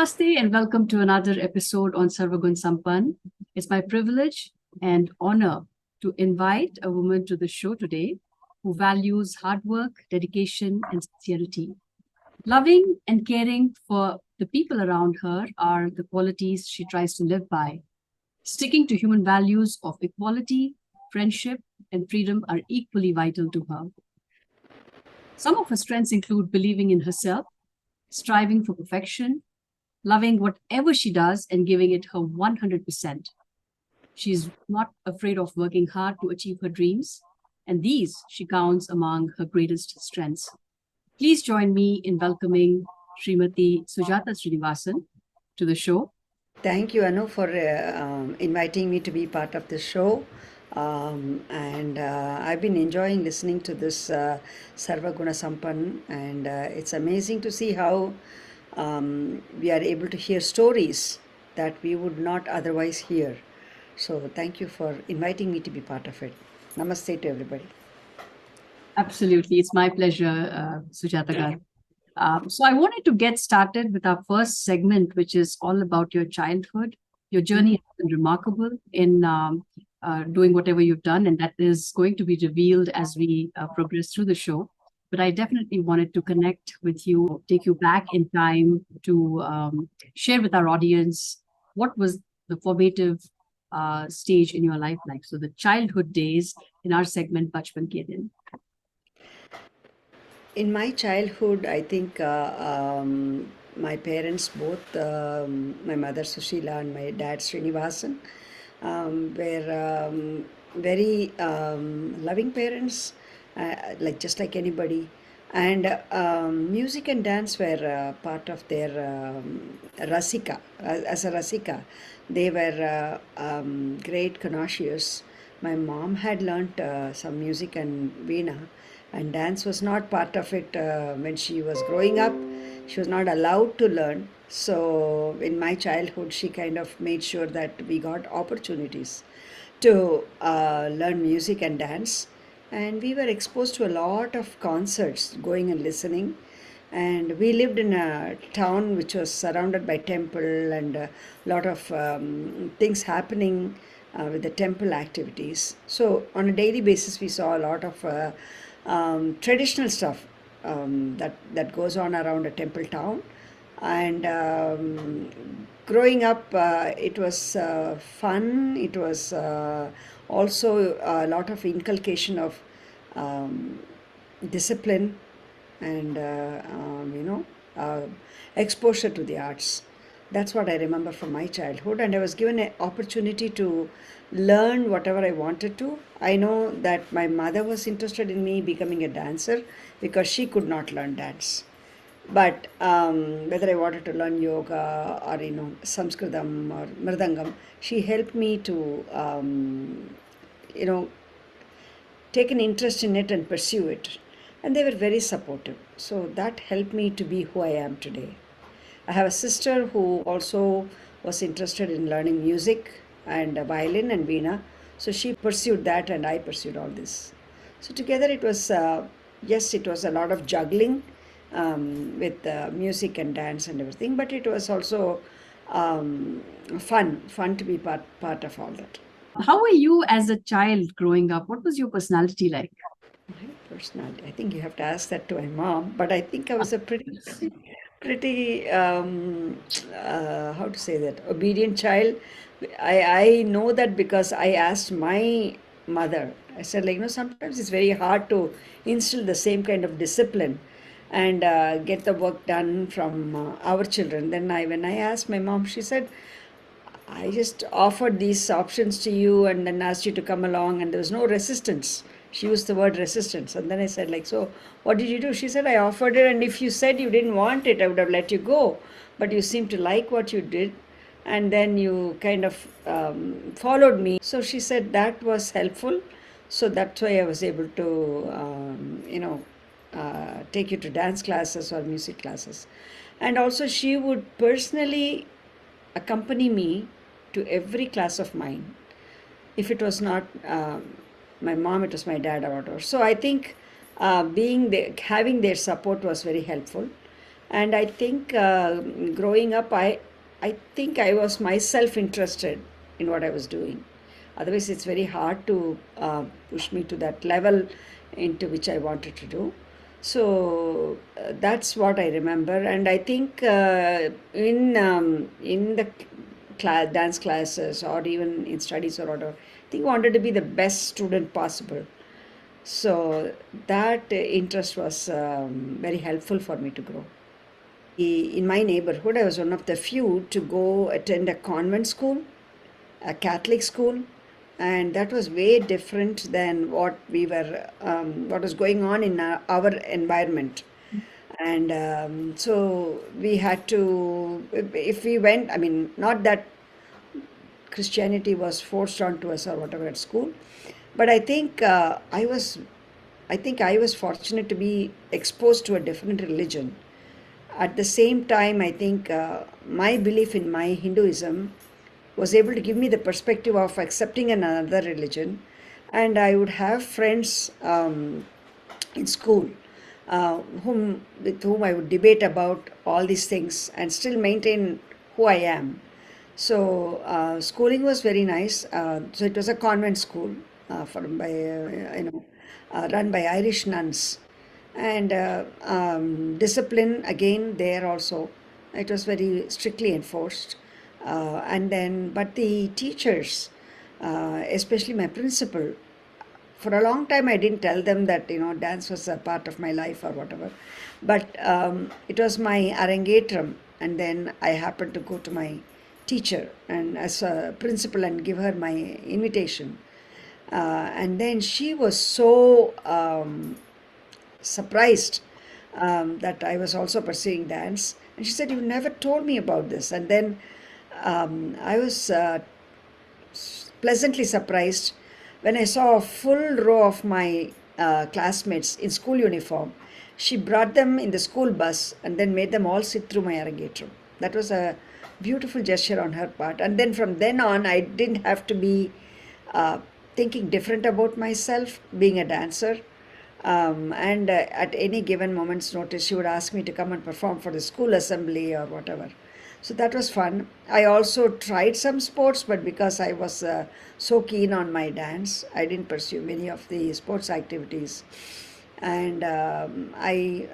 Namaste and welcome to another episode on Sarva Gunn Sampann. It's my privilege and honor to invite a woman to the show today who values hard work, dedication, and sincerity. Loving and caring for the people around her are the qualities she tries to live by. Sticking to human values of equality, friendship, and freedom are equally vital to her. Some of her strengths include believing in herself, striving for perfection, loving whatever she does and giving it her 100%. She's not afraid of working hard to achieve her dreams, and these she counts among her greatest strengths. Please join me in welcoming Srimati Sujatha Srinivasan to the show. Thank you, Anu, for inviting me to be part of the show. And I've been enjoying listening to this Sarva Gunn Sampann, and it's amazing to see how we are able to hear stories that we would not otherwise hear. So, thank you for inviting me to be part of it. Namaste to everybody. Absolutely. It's my pleasure, Sujatha Gar. So I wanted to get started with our first segment, which is all about your childhood. Your journey has been remarkable in doing whatever you've done, and that is going to be revealed as we progress through the show. But I definitely wanted to connect with you, take you back in time to share with our audience what was the formative stage in your life like. So the childhood days in our segment, Bachpan Ke Din. In my childhood, I think my parents, both my mother Sushila and my dad Srinivasan, were very loving parents, just like anybody. And music and dance were part of their rasika. As a rasika, they were great connoisseurs. My mom had learnt some music and veena, and dance was not part of it when she was growing up. She was not allowed to learn. So in my childhood, she kind of made sure that we got opportunities to learn music and dance. And we were exposed to a lot of concerts, going and listening. And we lived in a town which was surrounded by temple and a lot of things happening with the temple activities. So on a daily basis, we saw a lot of traditional stuff that goes on around a temple town. And growing up, it was fun. It was also a lot of inculcation of discipline and exposure to the arts. That's what I remember from my childhood, and I was given an opportunity to learn whatever I wanted to. I know that my mother was interested in me becoming a dancer because she could not learn dance. But whether I wanted to learn yoga or Sanskritam or Mridangam, she helped me to take an interest in it and pursue it. And they were very supportive. So that helped me to be who I am today. I have a sister who also was interested in learning music and violin and veena. So she pursued that and I pursued all this. So together it was, yes, it was a lot of juggling with music and dance and everything, but it was also fun to be part of all that. How were you as a child growing up? What was your personality like? My personality, I think you have to ask that to my mom, but I think I was a pretty how to say that, obedient child. I know that because I asked my mother. I said, sometimes it's very hard to instill the same kind of discipline and get the work done from our children. Then when I asked my mom, she said, I just offered these options to you and then asked you to come along, and there was no resistance. She used the word resistance. And then I said, so what did you do? She said, I offered it, and if you said you didn't want it, I would have let you go. But you seemed to like what you did, and then you kind of followed me. So she said that was helpful. So that's why I was able to, take you to dance classes or music classes. And also she would personally accompany me to every class of mine. If it was not my mom, it was my dad or whatever. So I think having their support was very helpful. And I think growing up, I think I was myself interested in what I was doing. Otherwise, it's very hard to push me to that level into which I wanted to do. So that's what I remember, and I think in the dance classes or even in studies or whatever, I think I wanted to be the best student possible. So that interest was very helpful for me to grow. In my neighborhood, I was one of the few to go attend a convent school, a Catholic school, and that was way different than what was going on in our environment. And so we had to, if we went, I mean, not that Christianity was forced onto us or whatever at school, but I think I was fortunate to be exposed to a different religion. At the same time, I think my belief in my Hinduism was able to give me the perspective of accepting another religion. And I would have friends in school with whom I would debate about all these things and still maintain who I am. So schooling was very nice. So it was a convent school run by Irish nuns, and discipline again there also. It was very strictly enforced, and then but the teachers, especially my principal, for a long time I didn't tell them that dance was a part of my life or whatever, but it was my arrangetram, and then I happened to go to my teacher and as a principal and give her my invitation, and then she was so surprised that I was also pursuing dance, and she said, "You never told me about this." And then I was pleasantly surprised when I saw a full row of my classmates in school uniform. She brought them in the school bus and then made them all sit through my arrangetram. That was a beautiful gesture on her part. And then from then on, I didn't have to be uh, thinking different about myself, being a dancer. And at any given moment's notice, she would ask me to come and perform for the school assembly or whatever. So that was fun. I also tried some sports, but because I was so keen on my dance, I didn't pursue many of the sports activities. And I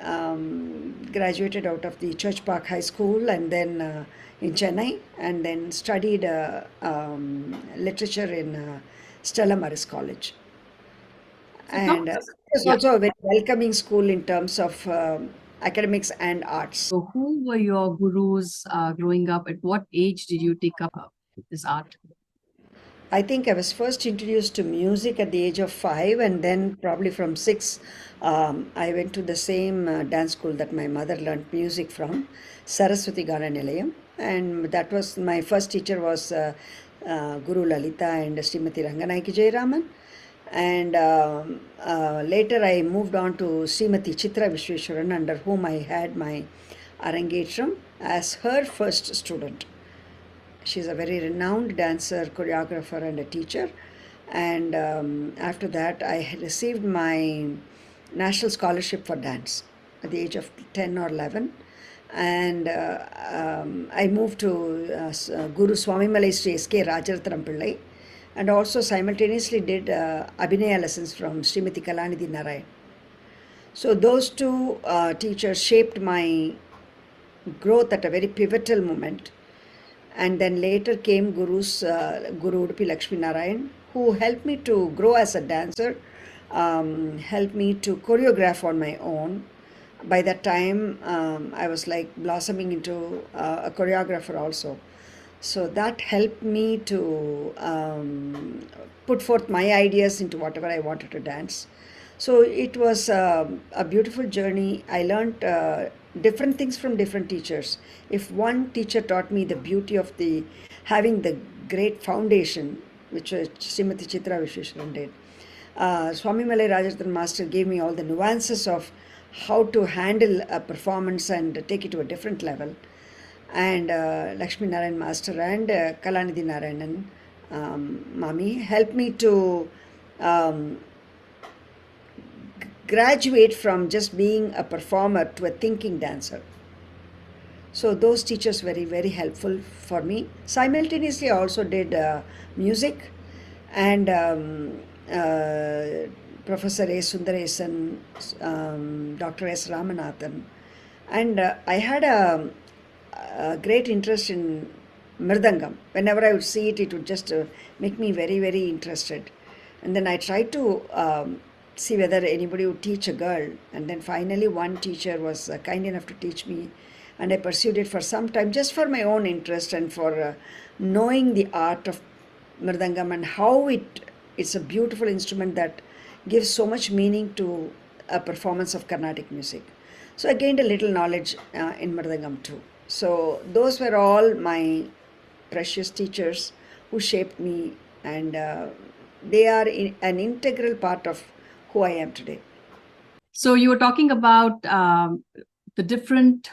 graduated out of the Church Park High School and then in Chennai, and then studied literature in Stella Maris College. So talk And to us. it's Yeah. also a very welcoming school in terms of academics and arts. So who were your gurus growing up? At what age did you take up this art? I think I was first introduced to music at the age of 5, and then probably from 6, I went to the same dance school that my mother learned music from, Saraswati Gana Nilayam. And that was my first teacher was Guru Lalita and Srimati Ranganayaki Jayaraman. And later I moved on to Srimati Chitra Vishweshwaran, under whom I had my Arangetram as her first student. She's a very renowned dancer, choreographer, and a teacher. And after that, I had received my national scholarship for dance at the age of 10 or 11. And I moved to Guru Swami Malai Sri S.K. Rajaratnam Pillai, and also simultaneously did Abhinaya lessons from Srimati Kalanidhi Narayan. So those two teachers shaped my growth at a very pivotal moment. And then later came Guru Udupi Lakshmi Narayan, who helped me to grow as a dancer, helped me to choreograph on my own. By that time, I was like blossoming into a choreographer also. So that helped me to put forth my ideas into whatever I wanted to dance. So it was a beautiful journey. I learned different things from different teachers. If one teacher taught me the beauty of the having the great foundation, which Srimati Chitra Vishweshwaran did, Swami Malai Rajaratnam Master gave me all the nuances of how to handle a performance and take it to a different level. And Lakshmi Narayan Master and Kalanidhi Narayanan Mami helped me to graduate from just being a performer to a thinking dancer. So those teachers very helpful for me. Simultaneously, I also did music, and Professor A. Sundaresan, Dr. S. Ramanathan, and I had a great interest in mridangam. Whenever I would see it, it would just make me very interested. And then I tried to see whether anybody would teach a girl. And then finally, one teacher was kind enough to teach me, and I pursued it for some time just for my own interest and for knowing the art of mridangam and how it's a beautiful instrument that gives so much meaning to a performance of Carnatic music. So I gained a little knowledge in mridangam too. So those were all my precious teachers who shaped me, and they are an integral part of who I am today. So you were talking about the different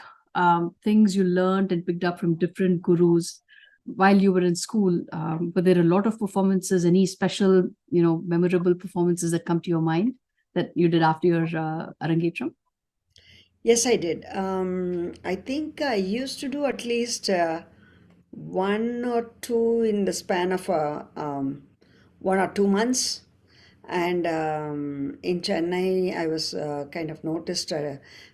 things you learned and picked up from different gurus while you were in school. But there are a lot of performances. Any special, memorable performances that come to your mind that you did after your Arangetram? Yes, I did. I think I used to do at least one or two in the span of 1 or 2 months. And in Chennai, I was kind of noticed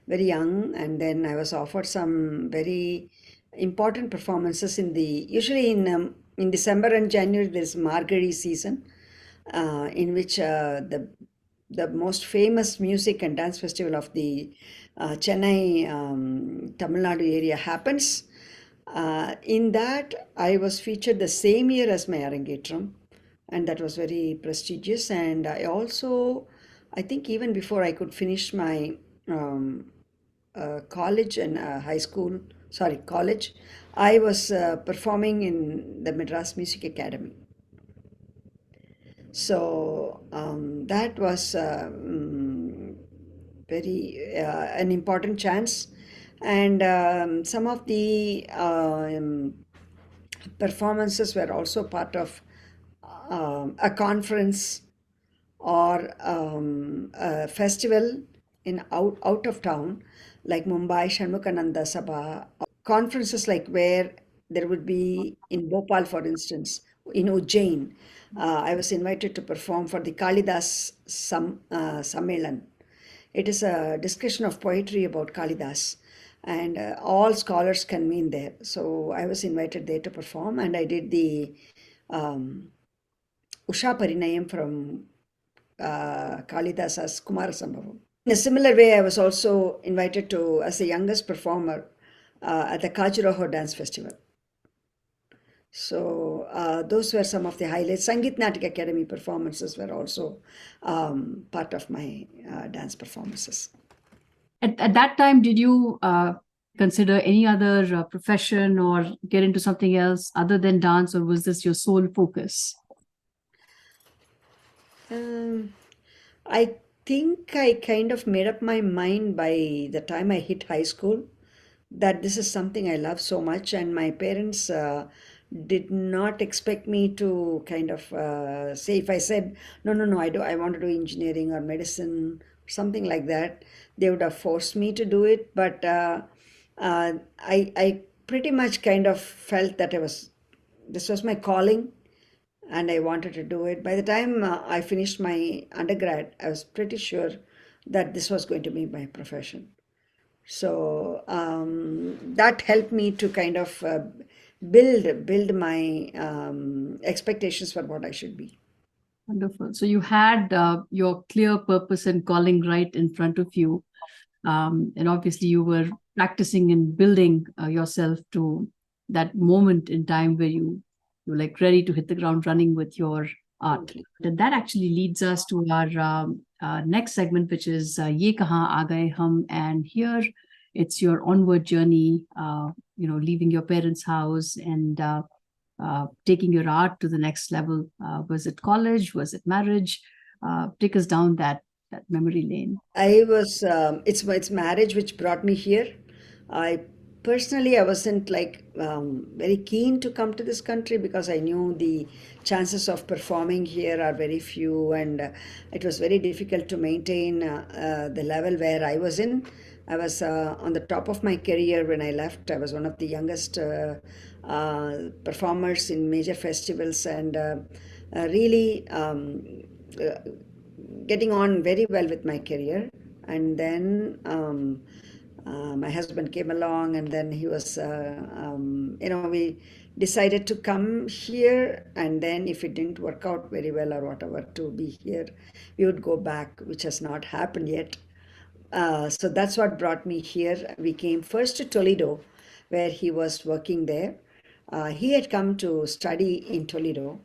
very young, and then I was offered some very important performances usually in December and January. There's Margari season, in which the most famous music and dance festival of the Chennai, Tamil Nadu area happens. In that, I was featured the same year as my Arangetram, and that was very prestigious. And I think even before I could finish my college and high school, sorry, college, I was performing in the Madras Music Academy. So that was very an important chance, and some of the performances were also part of a conference or a festival in out of town, like Mumbai Shanmukananda Sabha, conferences like where there would be in Bhopal, for instance, in Ujjain. I was invited to perform for the Kalidas Sammelan. It is a discussion of poetry about Kalidas, and all scholars can meet there. So I was invited there to perform, and I did the um, Usha Parinayam from Kalidasa's Kumarasambhavam. In a similar way, I was also invited to as the youngest performer at the Khajuraho Dance Festival. So those were some of the highlights. Sangeet Natak Academy performances were also part of my dance performances. At that time, did you consider any other profession or get into something else other than dance, or was this your sole focus? I think I kind of made up my mind by the time I hit high school that this is something I love so much, and my parents did not expect me to kind of say, if I said no, I want to do engineering or medicine, something like that, they would have forced me to do it. But I pretty much kind of felt that this was my calling, and I wanted to do it. By the time I finished my undergrad, I was pretty sure that this was going to be my profession. So that helped me to kind of build my expectations for what I should be. Wonderful. So you had your clear purpose and calling right in front of you. And obviously you were practicing and building yourself to that moment in time where you're like ready to hit the ground running with your art. And that actually leads us to our next segment, which is Ye Kahan Aa Gaye Hum. And here it's your onward journey, leaving your parents' house and taking your art to the next level. Was it college? Was it marriage? Take us down that memory lane. It's marriage which brought me here. I personally, I wasn't like very keen to come to this country because I knew the chances of performing here are very few, and it was very difficult to maintain the level where I was in. I was on the top of my career when I left. I was one of the youngest performers in major festivals, and really uh, getting on very well with my career. And then my husband came along, and then he was, we decided to come here. And then, if it didn't work out very well or whatever, to be here, we would go back, which has not happened yet. So that's what brought me here. We came first to Toledo, where he was working there. He had come to study in Toledo,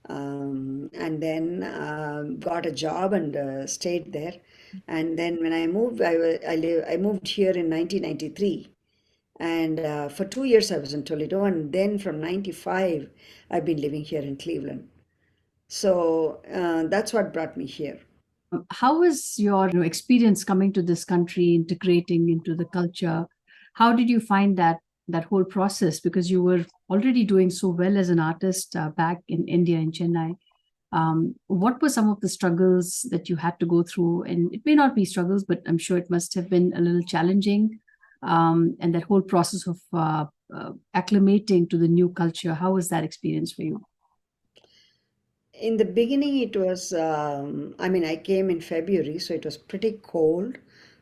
and then got a job and stayed there. And then when I moved, I moved here in 1993. And for 2 years I was in Toledo, and then from 95 I've been living here in Cleveland. So that's what brought me here. How was your experience coming to this country, integrating into the culture? How did you find that whole process? Because you were already doing so well as an artist back in India, in Chennai. What were some of the struggles that you had to go through? And it may not be struggles, but I'm sure it must have been a little challenging. And that whole process of acclimating to the new culture, how was that experience for you? In the beginning, it was, I came in February, so it was pretty cold.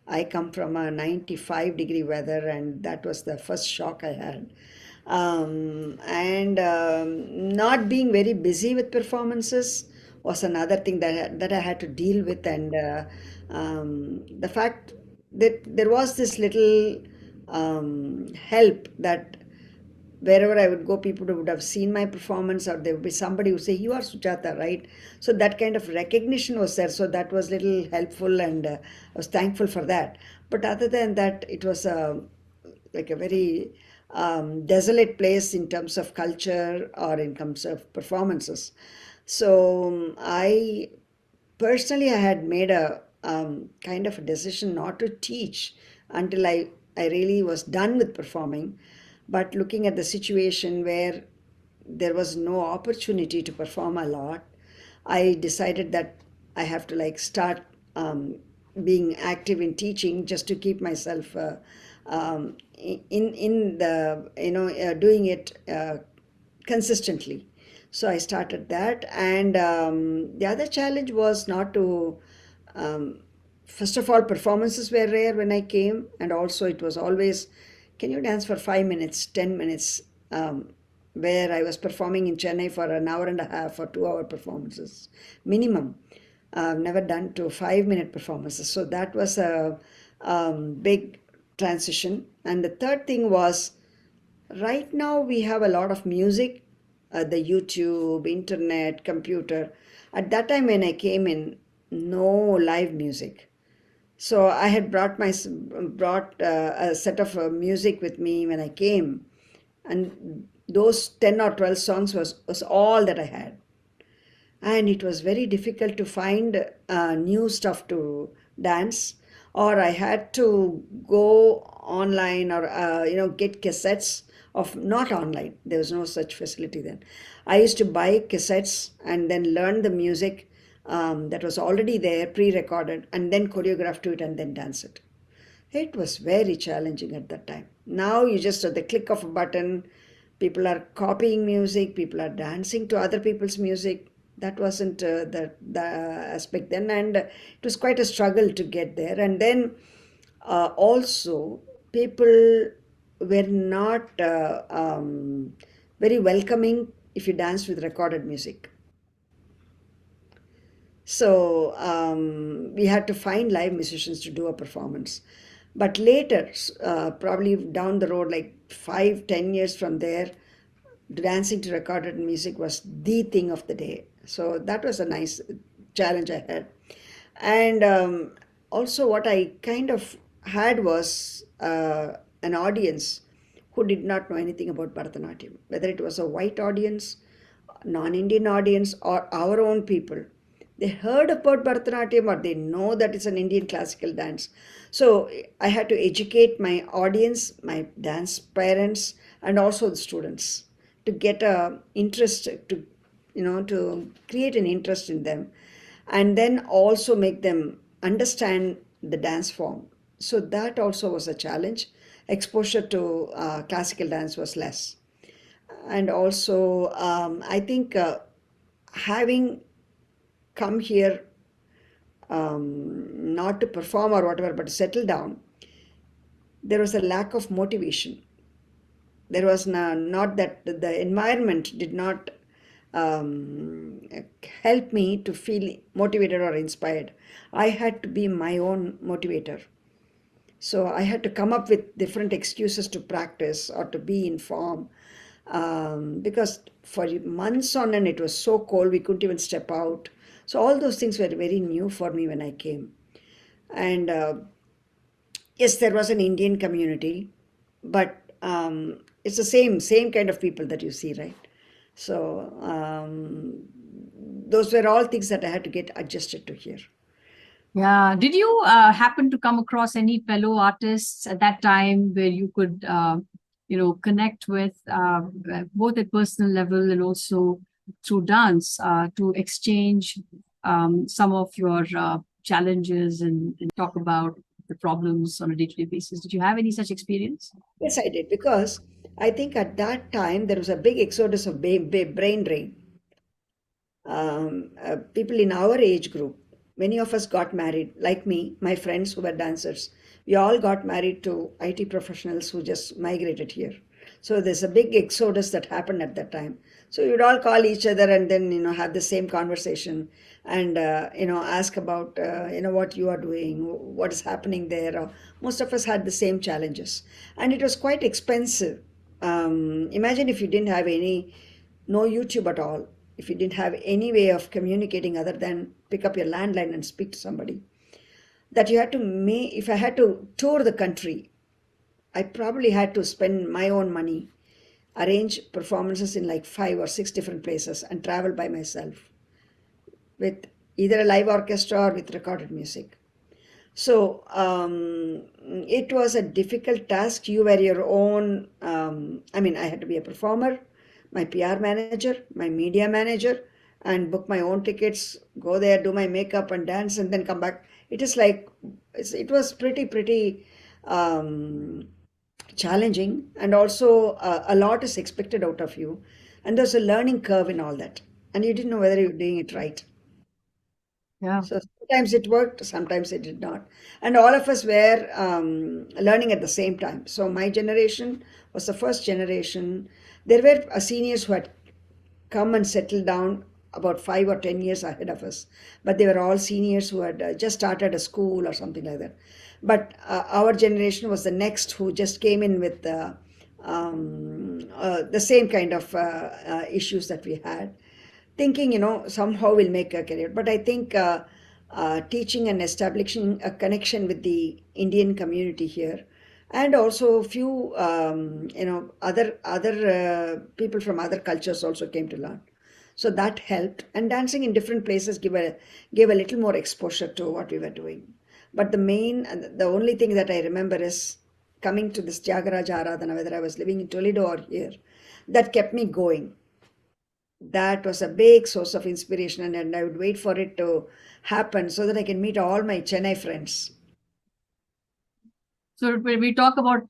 I come from a 95-degree weather, and that was the first shock I had. And not being very busy with performances was another thing that I had to deal with. And the fact that there was this little help that wherever I would go, people would have seen my performance, or there would be somebody who say, "You are Sujatha, right?" So that kind of recognition was there. So that was little helpful, and I was thankful for that. But other than that, it was like a very desolate place in terms of culture or in terms of performances. So I personally, I had made a kind of a decision not to teach until I really was done with performing. But looking at the situation where there was no opportunity to perform a lot, I decided that I have to like start being active in teaching, just to keep myself in the doing it consistently. So I started that, and the other challenge was not to. Um, First of all, performances were rare when I came, and also it was always, can you dance for 5 minutes, 10 minutes? Where I was performing in Chennai for an hour and a half or 2 hour performances minimum. I've never done to 5 minute performances, so that was a big transition. And the third thing was, right now we have a lot of music, the YouTube, internet, computer. At that time when I came in, no live music. So I had brought a set of music with me when I came, and those 10 or 12 songs was all that I had. And it was very difficult to find new stuff to dance, or I had to go online, or get cassettes of, not online, there was no such facility then. I used to buy cassettes and then learn the music that was already there, pre-recorded, and then choreograph to it and then dance it. It was very challenging at that time. Now you just, at the click of a button, people are copying music, people are dancing to other people's music. That wasn't the aspect then, and it was quite a struggle to get there. And then also, people were not very welcoming if you danced with recorded music. So we had to find live musicians to do a performance. But later, probably down the road, like 5, 10 years from there, dancing to recorded music was the thing of the day. So that was a nice challenge I had. And also, what I kind of had was an audience who did not know anything about Bharatanatyam, whether it was a white audience, non-Indian audience, or our own people. They heard about Bharatanatyam, or they know that it's an Indian classical dance. So I had to educate my audience, my dance parents, and also the students, to get a interest, to create an interest in them, and then also make them understand the dance form. So that also was a challenge. Exposure to classical dance was less. And also, I think having come here not to perform or whatever, but to settle down, there was a lack of motivation. There was not that the environment did not um, help me to feel motivated or inspired. I had to be my own motivator. So I had to come up with different excuses to practice or to be in form. Because for months on end it was so cold we couldn't even step out. So all those things were very new for me when I came. And yes, there was an Indian community, but it's the same kind of people that you see, right? So those were all things that I had to get adjusted to here. Yeah. Did you happen to come across any fellow artists at that time where you could, connect with both at personal level and also through dance to exchange some of your challenges and talk about the problems on a day-to-day basis? Did you have any such experience? Yes, I did because I think at that time there was a big exodus of brain drain. People in our age group, many of us got married, like me, my friends who were dancers. We all got married to IT professionals who just migrated here. So there's a big exodus that happened at that time. So you'd all call each other and then have the same conversation and ask about what you are doing, what is happening there. Most of us had the same challenges, and it was quite expensive. Imagine if you didn't have no YouTube at all, if you didn't have any way of communicating other than pick up your landline and speak to somebody, that you had to make, if I had to tour the country, I probably had to spend my own money, arrange performances in like 5 or 6 different places, and travel by myself with either a live orchestra or with recorded music. So it was a difficult task. You were your own, I had to be a performer, my PR manager, my media manager, and book my own tickets, go there, do my makeup and dance, and then come back. It is like, it was pretty um, challenging, and also a lot is expected out of you. And there's a learning curve in all that. And you didn't know whether you're doing it right. Yeah. So sometimes it worked, sometimes it did not. And all of us were learning at the same time. So my generation was the first generation. There were seniors who had come and settled down about 5 or 10 years ahead of us. But they were all seniors who had just started a school or something like that. But our generation was the next who just came in with the same kind of issues that we had, thinking, somehow we'll make a career. But I think teaching and establishing a connection with the Indian community here, and also a few, other people from other cultures also came to learn. So that helped. And dancing in different places gave a little more exposure to what we were doing. But the only thing that I remember is coming to this Tyagaraja Aradhana, whether I was living in Toledo or here, that kept me going. That was a big source of inspiration, and I would wait for it to happen so that I can meet all my Chennai friends. So when we talk about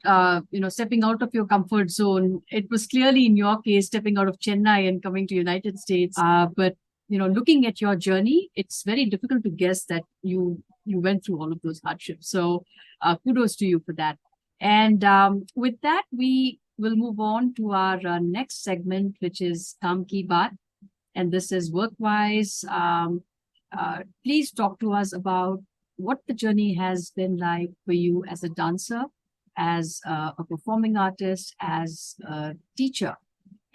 stepping out of your comfort zone, it was clearly in your case stepping out of Chennai and coming to United States. But looking at your journey, it's very difficult to guess that you went through all of those hardships. So kudos to you for that. And with that, we will move on to our next segment, which is Kam Ki Baat, and this is work-wise. Please talk to us about what the journey has been like for you as a dancer, as a performing artist, as a teacher,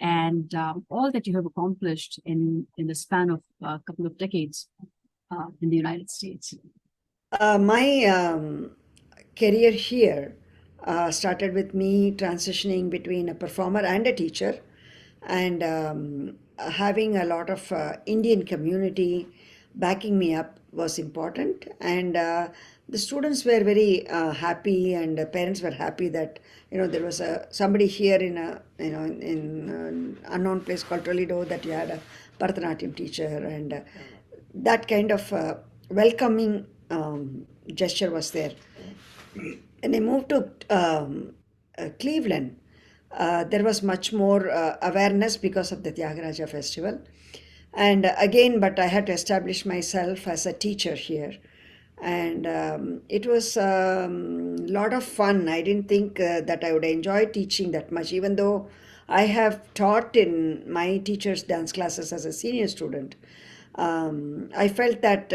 and all that you have accomplished in the span of a couple of decades in the United States. My career here started with me transitioning between a performer and a teacher, and having a lot of Indian community backing me up was important. And the students were very happy, and the parents were happy that there was somebody here in a in an unknown place called Toledo, that you had a Bharatanatyam teacher, and that kind of welcoming gesture was there. When I moved to Cleveland, there was much more awareness because of the Tyagaraja festival. And again, but I had to establish myself as a teacher here. And it was a lot of fun. I didn't think that I would enjoy teaching that much, even though I have taught in my teacher's dance classes as a senior student. I felt that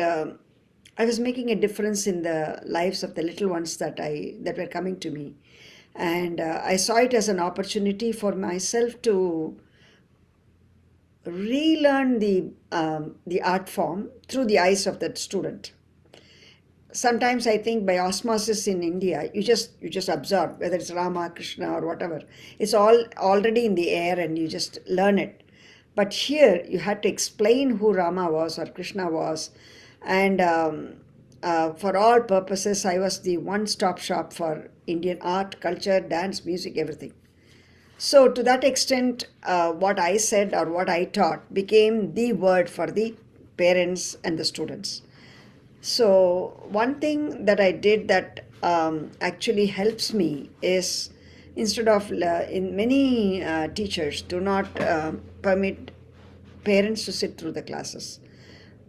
I was making a difference in the lives of the little ones that were coming to me, and I saw it as an opportunity for myself to relearn the art form through the eyes of that student. Sometimes I think by osmosis in India, you just absorb whether it's Rama, Krishna, or whatever. It's all already in the air, and you just learn it. But here you had to explain who Rama was or Krishna was, and for all purposes, I was the one-stop shop for Indian art, culture, dance, music, everything. So, to that extent, what I said or what I taught became the word for the parents and the students. So, one thing that I did that actually helps me is instead of, in many teachers do not permit parents to sit through the classes.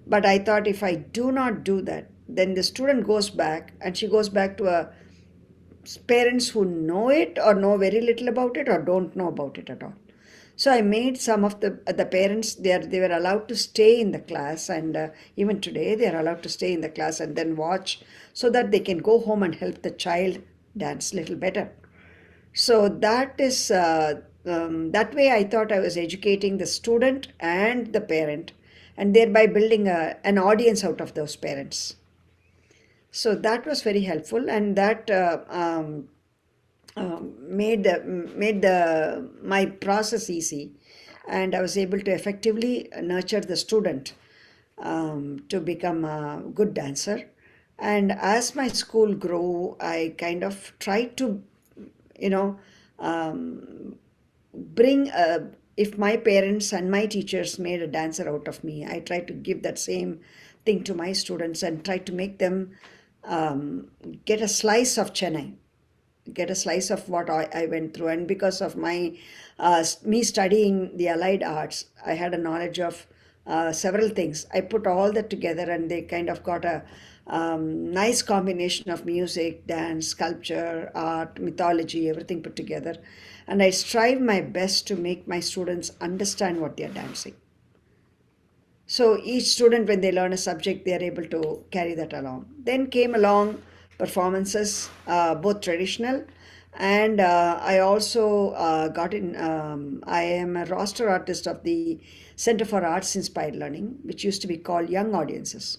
But I thought if I do not do that, then the student goes back and she goes back to a parents who know it or know very little about it or don't know about it at all. So I made some of the parents they were allowed to stay in the class, and even today they are allowed to stay in the class and then watch so that they can go home and help the child dance little better. So that way I thought I was educating the student and the parent, and thereby building an audience out of those parents. So that was very helpful, and that made the my process easy, and I was able to effectively nurture the student to become a good dancer. And as my school grew, I kind of tried to, you know, bring if my parents and my teachers made a dancer out of me, I tried to give that same thing to my students and try to make them get a slice of Chennai, get a slice of what I went through. And because of my me studying the allied arts, I had a knowledge of several things. I put all that together, and they kind of got a nice combination of music, dance, sculpture, art, mythology, everything put together. And I strive my best to make my students understand what they are dancing. So each student, when they learn a subject, they are able to carry that along. Then came along performances, both traditional, and I also got in. I am a roster artist of the Center for Arts Inspired Learning, which used to be called Young Audiences.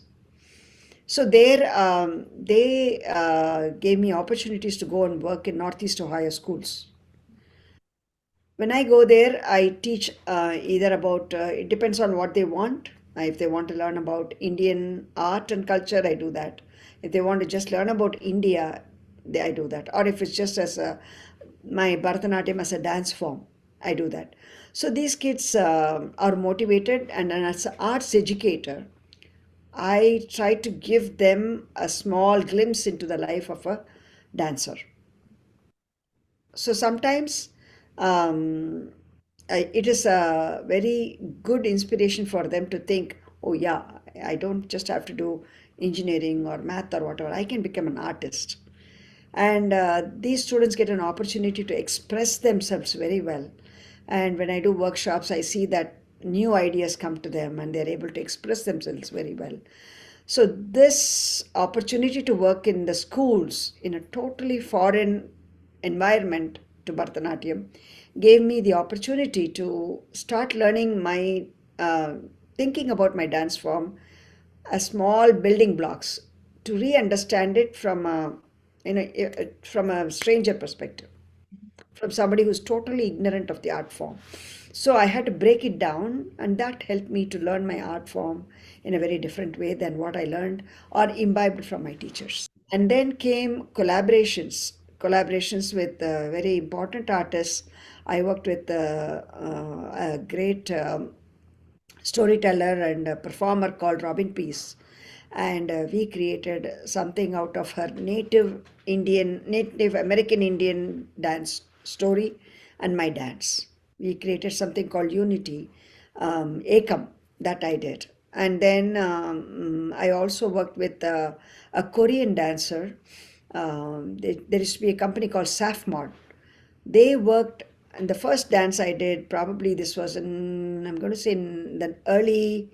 So there, they gave me opportunities to go and work in Northeast Ohio schools. When I go there, I teach either about, it depends on what they want. If they want to learn about Indian art and culture, I do that. If they want to just learn about India, I do that. Or if it's just as my Bharatanatyam as a dance form, I do that. So these kids are motivated, and as an arts educator, I try to give them a small glimpse into the life of a dancer. So sometimes um, it is a very good inspiration for them to think, oh, yeah, I don't just have to do engineering or math or whatever, I can become an artist. And these students get an opportunity to express themselves very well. And when I do workshops, I see that new ideas come to them and they're able to express themselves very well. So, this opportunity to work in the schools in a totally foreign environment to Bharatanatyam gave me the opportunity to start learning my thinking about my dance form as small building blocks to re-understand it from from a stranger perspective, from somebody who's totally ignorant of the art form. So I had to break it down, and that helped me to learn my art form in a very different way than what I learned or imbibed from my teachers. And then came collaborations with very important artists. I worked with a great storyteller and a performer called Robin Peace. and we created something out of her Native American Indian dance story and my dance. We created something called Unity, Ekam, that I did. And then I also worked with a Korean dancer. There used to be a company called Safmod. They worked, and the first dance I did, probably this was in, I'm going to say in the early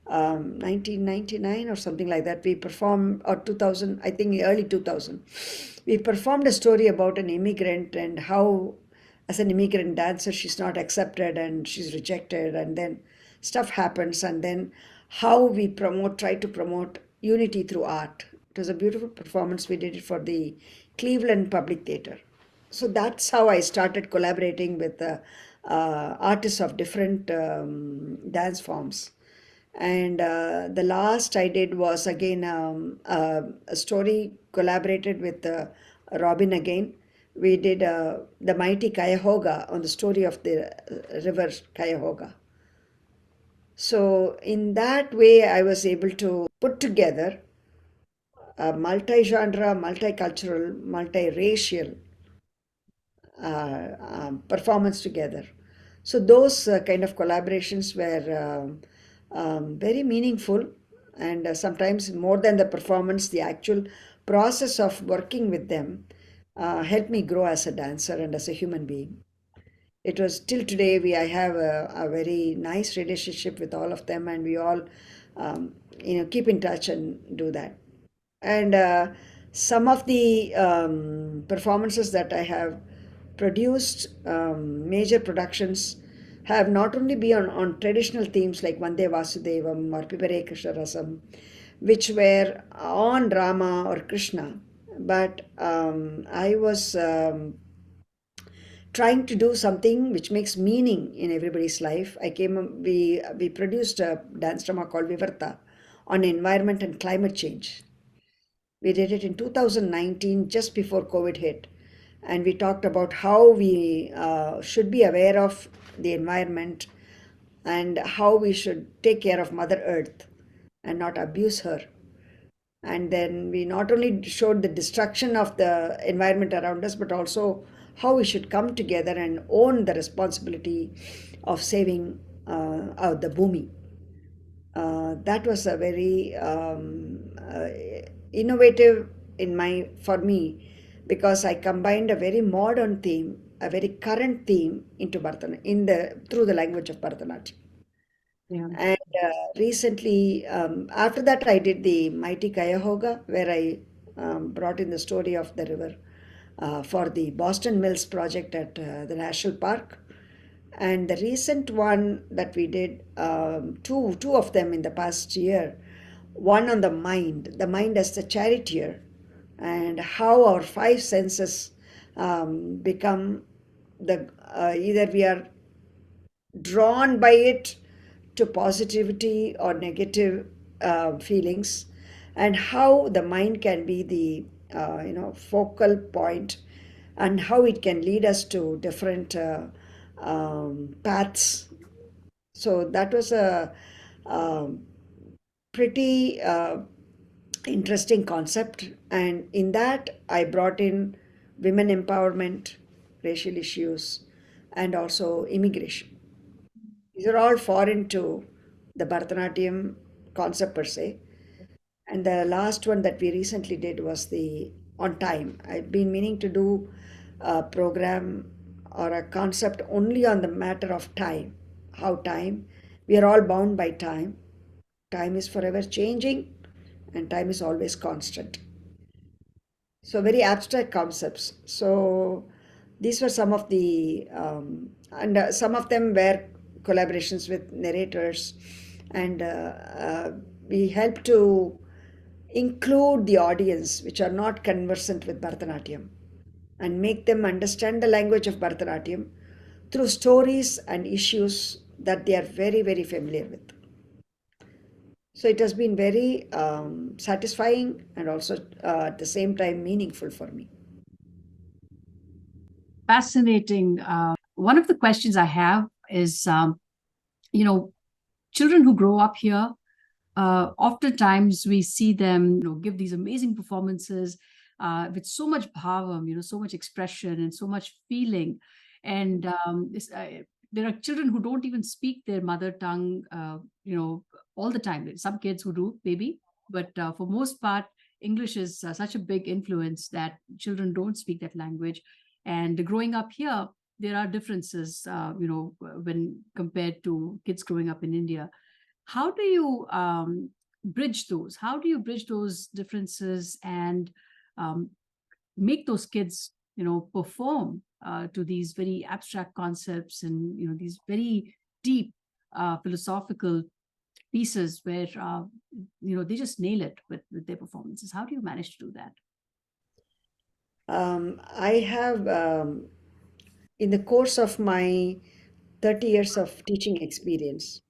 1999 or something like that. We performed, or 2000, I think early 2000. We performed a story about an immigrant and how, as an immigrant dancer, she's not accepted and she's rejected, and then stuff happens, and then how we try to promote unity through art. It was a beautiful performance. We did it for the Cleveland Public Theater. So that's how I started collaborating with artists of different dance forms. And the last I did was again a story collaborated with Robin again. We did the mighty Cuyahoga on the story of the river Cuyahoga. So in that way, I was able to put together a multi-genre, multicultural, multiracial performance together. So those kind of collaborations were very meaningful, and sometimes more than the performance, the actual process of working with them helped me grow as a dancer and as a human being. It was till today I have a very nice relationship with all of them, and we all keep in touch and do that. And some of the performances that I have produced, major productions, have not only been on traditional themes like Vande Vasudevam or Pipare Krishna Rasam, which were on Rama or Krishna, but I was trying to do something which makes meaning in everybody's life. We produced a dance drama called Vivarta on environment and climate change. We did it in 2019, just before COVID hit. And we talked about how we should be aware of the environment and how we should take care of Mother Earth and not abuse her. And then we not only showed the destruction of the environment around us, but also how we should come together and own the responsibility of saving the Bhumi. That was a very innovative for me, because I combined a very modern theme, a very current theme into Bharatanatyam through the language of Bharatanatyam. Yeah. And recently, after that, I did the Mighty Cuyahoga, where I brought in the story of the river for the Boston Mills project at the National Park. And the recent one that we did, two of them in the past year, one on the mind as the charioteer, and how our five senses become either we are drawn by it to positivity or negative feelings, and how the mind can be the focal point, and how it can lead us to different paths. So that was a pretty interesting concept, and in that I brought in women empowerment, racial issues, and also immigration. These are all foreign to the Bharatanatyam concept per se. And the last one that we recently did was the on time. I've been meaning to do a program or a concept only on the matter of time. How time, we are all bound by time. Time is forever changing, and time is always constant. So very abstract concepts. So these were some of the and some of them were collaborations with narrators, and we help to include the audience which are not conversant with Bharatanatyam, and make them understand the language of Bharatanatyam through stories and issues that they are very, very familiar with. So it has been very satisfying, and also at the same time meaningful for me. Fascinating. One of the questions I have is, children who grow up here, oftentimes we see them, give these amazing performances with so much bhavam, so much expression and so much feeling. And there are children who don't even speak their mother tongue, all the time. There's some kids who do, maybe, but for most part, English is such a big influence that children don't speak that language. And growing up here, there are differences, when compared to kids growing up in India. How do you bridge those? How do you bridge those differences and um, make those kids, perform to these very abstract concepts and these very deep philosophical pieces where they just nail it with their performances? How do you manage to do that? I have, in the course of my 30 years of teaching experience,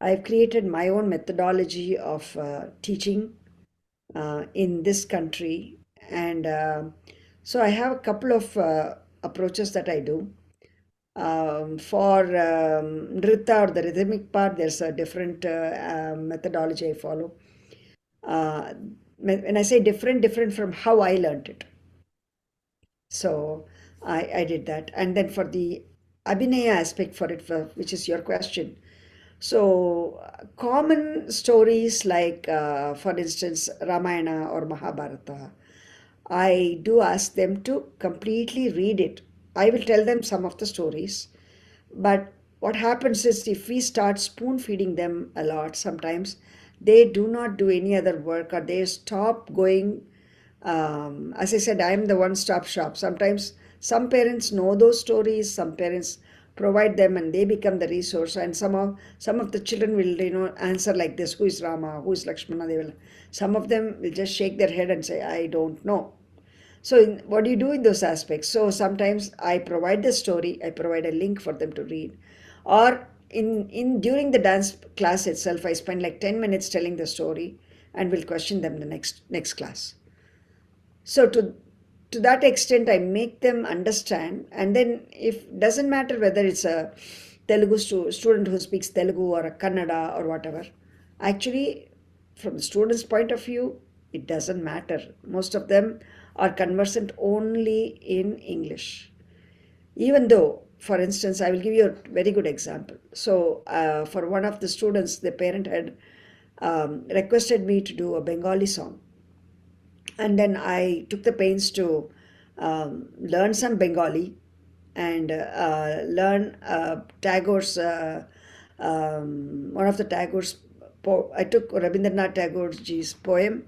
I've created my own methodology of teaching in this country. And so I have a couple of approaches that I do. For Nritta or the rhythmic part, there's a different methodology I follow. Uh, when I say different, different from how I learned it. So I did that. And then for the Abhinaya aspect for it, which is your question. So common stories like, for instance, Ramayana or Mahabharata, I do ask them to completely read it. I will tell them some of the stories, but what happens is if we start spoon feeding them a lot, sometimes they do not do any other work or they stop going. As I said, I'm the one stop shop. Sometimes some parents know those stories, some parents provide them and they become the resource. And some of the children will, answer like this: who is Rama, who is Lakshmana? Some of them will just shake their head and say, I don't know. So, what do you do in those aspects? So, sometimes I provide the story, I provide a link for them to read, or in during the dance class itself, I spend like 10 minutes telling the story, and will question them the next class. So, to that extent, I make them understand, and then if doesn't matter whether it's a Telugu student who speaks Telugu or a Kannada or whatever. Actually, from the student's point of view, it doesn't matter. Most of them are conversant only in English. Even though, for instance, I will give you a very good example. So, for one of the students, the parent had requested me to do a Bengali song. And then I took the pains to learn some Bengali and learn Tagore's, one of the Tagore's, I took Rabindranath Tagore's poem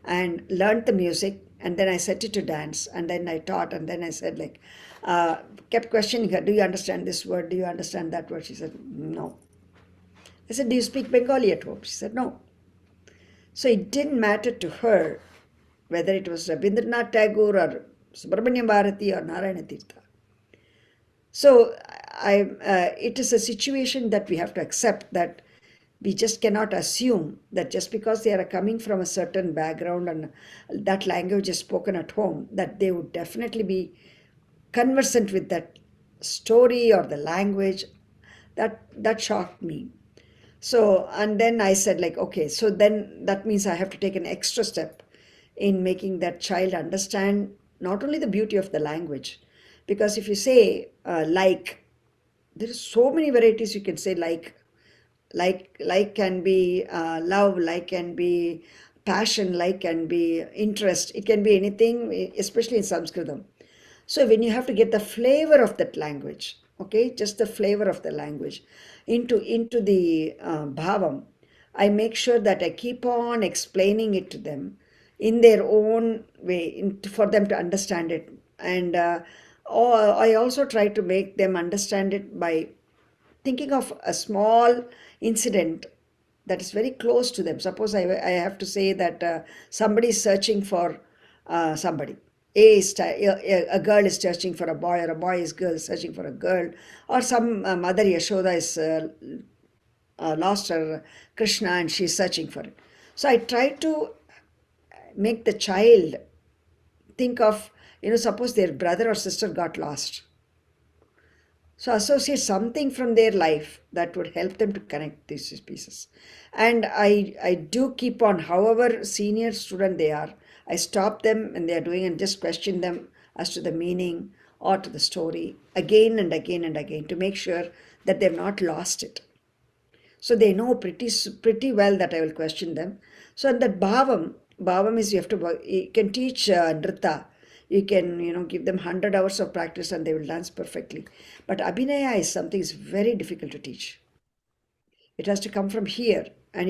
and learned the music, and then I set it to dance, and then I taught, and then I said like, kept questioning her, do you understand this word? Do you understand that word? She said, no. I said, do you speak Bengali at home? She said, no. So it didn't matter to her whether it was Rabindranath Tagore or Subramanya Bharati or Narayana Tirtha. So it is a situation that we have to accept, that we just cannot assume that just because they are coming from a certain background and that language is spoken at home, that they would definitely be conversant with that story or the language. That shocked me. So, and then I said like, okay, so then that means I have to take an extra step in making that child understand not only the beauty of the language, because if you say like, there are so many varieties you can say. Like can be love, like can be passion, like can be interest, it can be anything, especially in Sanskritam. So when you have to get the flavor of that language, okay, just the flavor of the language into the bhavam, I make sure that I keep on explaining it to them in their own way, for them to understand it. And I also try to make them understand it by thinking of a small incident that is very close to them. Suppose I have to say that somebody is searching for somebody. A girl is searching for a boy, or a boy is girl searching for a girl, or some mother Yashoda is lost her Krishna and she is searching for it. So I try to make the child think of, suppose their brother or sister got lost. So associate something from their life that would help them to connect these pieces. And I do keep on, however senior student they are, I stop them when they are doing and just question them as to the meaning or to the story again and again and again to make sure that they've not lost it. So they know pretty well that I will question them. So in that bhavam is you can teach nritta. You can give them 100 hours of practice and they will dance perfectly. But abhinaya is something is very difficult to teach. It has to come from here, and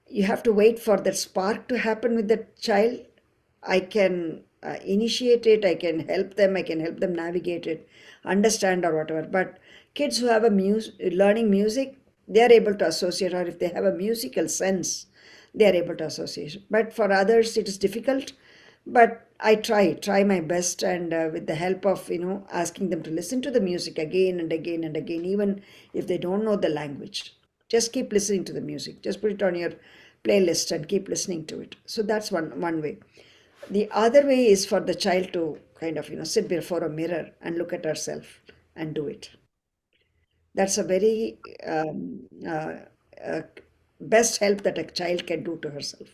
you have to wait for that spark to happen with the child. I can initiate it, I can help them navigate it, understand or whatever. But kids who have learning music, they are able to associate, or if they have a musical sense, they are able to associate. But for others, it is difficult. But I try my best, and with the help of asking them to listen to the music again and again and again, even if they don't know the language. Just keep listening to the music. Just put it on your playlist and keep listening to it. So that's one way. The other way is for the child to kind of sit before a mirror and look at herself and do it. That's a very uh, best help that a child can do to herself.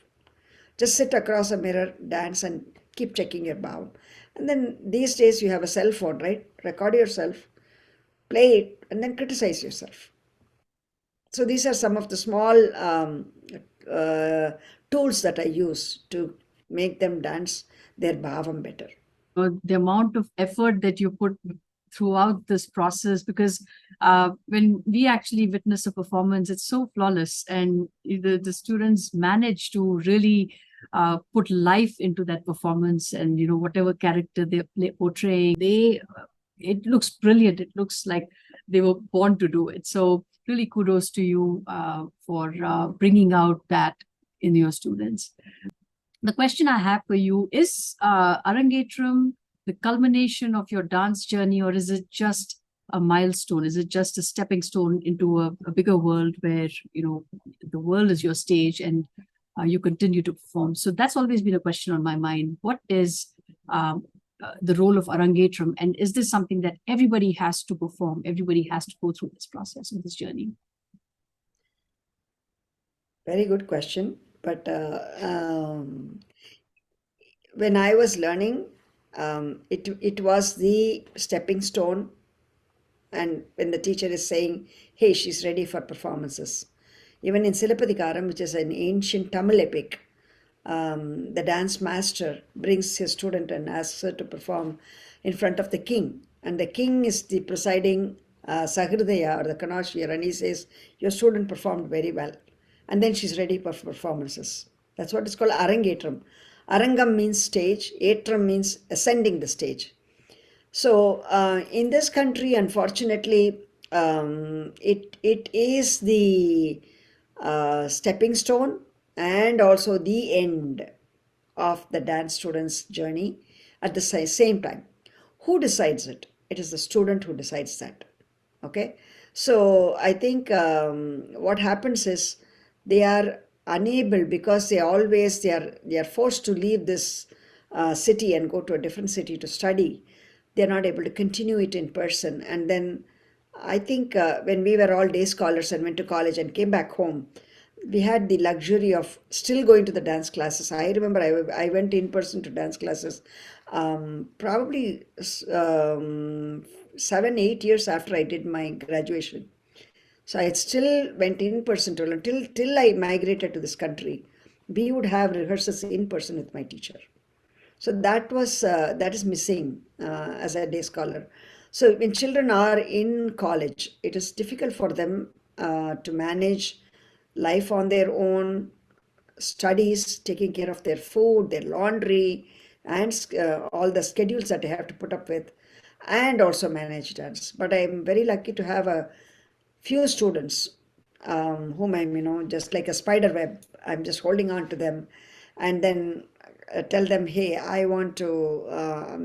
Just sit across a mirror, dance, and keep checking your bow. And then these days you have a cell phone, right? Record yourself, play it, and then criticize yourself. So these are some of the small uh, tools that I use to make them dance their bhavam better. The amount of effort that you put throughout this process, because when we actually witness a performance, it's so flawless, and the students manage to really put life into that performance, and whatever character they're portraying, it looks brilliant. It looks like they were born to do it. So really kudos to you for bringing out that in your students. The question I have for you is, Arangetram the culmination of your dance journey, or is it just a milestone? Is it just a stepping stone into a bigger world where, the world is your stage and you continue to perform? So that's always been a question on my mind. What is the role of Arangetram? And is this something that everybody has to perform? Everybody has to go through this process of this journey? Very good question. But when I was learning, it was the stepping stone. And when the teacher is saying, hey, she's ready for performances. Even in Silapadikaram, which is an ancient Tamil epic, the dance master brings his student and asks her to perform in front of the king. And the king is the presiding Sahridaya or the Kanashir, and he says, your student performed very well. And then she's ready for performances. That's what is called Arangetram. Arangam means stage, Etram means ascending the stage. So in this country, unfortunately, it is the stepping stone and also the end of the dance student's journey at the same time. Who decides it? It is the student who decides that. Okay, so I think what happens is they are unable, because they are forced to leave this city and go to a different city to study. They're not able to continue it in person. And then I think when we were all day scholars and went to college and came back home, we had the luxury of still going to the dance classes. I remember I went in person to dance classes probably 7-8 years after I did my graduation. So I still went in person to learn till I migrated to this country. We would have rehearsals in person with my teacher. So that is missing as a day scholar. So when children are in college, it is difficult for them to manage life on their own, studies, taking care of their food, their laundry, and all the schedules that they have to put up with, and also manage dance. But I'm very lucky to have a few students whom I'm, just like a spider web, I'm just holding on to them, and then tell them, hey, I want to,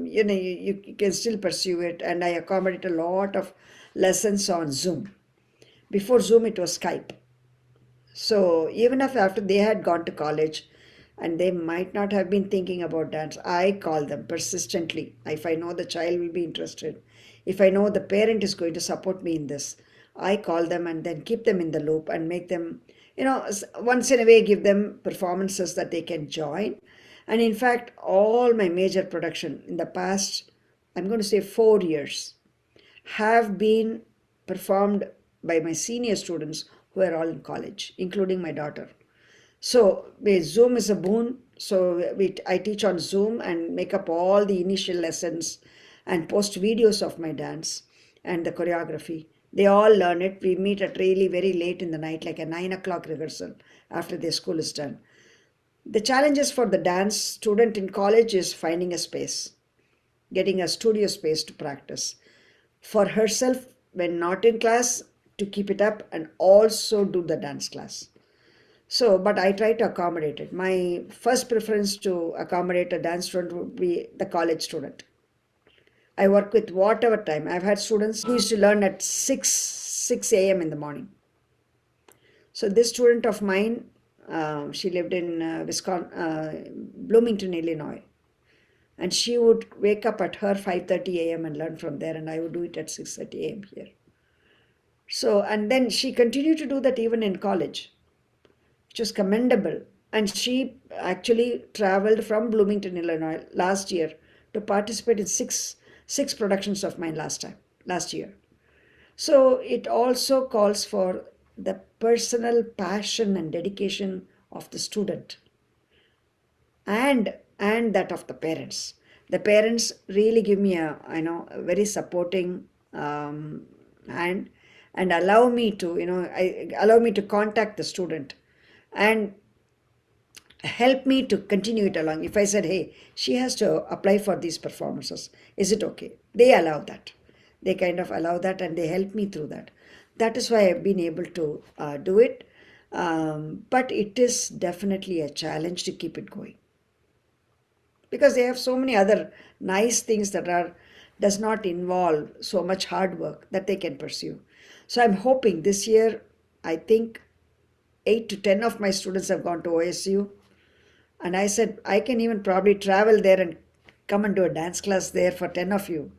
you can still pursue it. And I accommodate a lot of lessons on Zoom. Before Zoom, it was Skype. So even if after they had gone to college, and they might not have been thinking about dance. I call them persistently. If I know the child will be interested, if I know the parent is going to support me in this, I call them and then keep them in the loop and make them, once in a way give them performances that they can join. And in fact, all my major production in the past, I'm going to say 4 years, have been performed by my senior students who are all in college, including my daughter. So Zoom is a boon. So I teach on Zoom and make up all the initial lessons and post videos of my dance and the choreography. They all learn it. We meet at really very late in the night, like a 9 o'clock rehearsal after their school is done. The challenges for the dance student in college is finding a space, getting a studio space to practice. For herself, when not in class, to keep it up and also do the dance class. So, but I try to accommodate it. My first preference to accommodate a dance student would be the college student. I work with whatever time. I've had students who used to learn at 6 a.m. in the morning. So this student of mine, she lived in Bloomington, Illinois. And she would wake up at her 5:30 a.m. and learn from there, and I would do it at 6:30 a.m. here. So, and then she continued to do that even in college, which was commendable. And she actually traveled from Bloomington, Illinois last year to participate in six productions of mine last year. So it also calls for the personal passion and dedication of the student and that of the parents. The parents really give me a very supporting hand and allow me to allow me to contact the student and help me to continue it along. If I said, hey, she has to apply for these performances, is it okay? They allow that. They kind of allow that and they help me through that. That is why I've been able to do it. But it is definitely a challenge to keep it going, because they have so many other nice things that does not involve so much hard work that they can pursue. So I'm hoping this year, I think 8 to 10 of my students have gone to OSU, and I said I can even probably travel there and come and do a dance class there for 10 of you.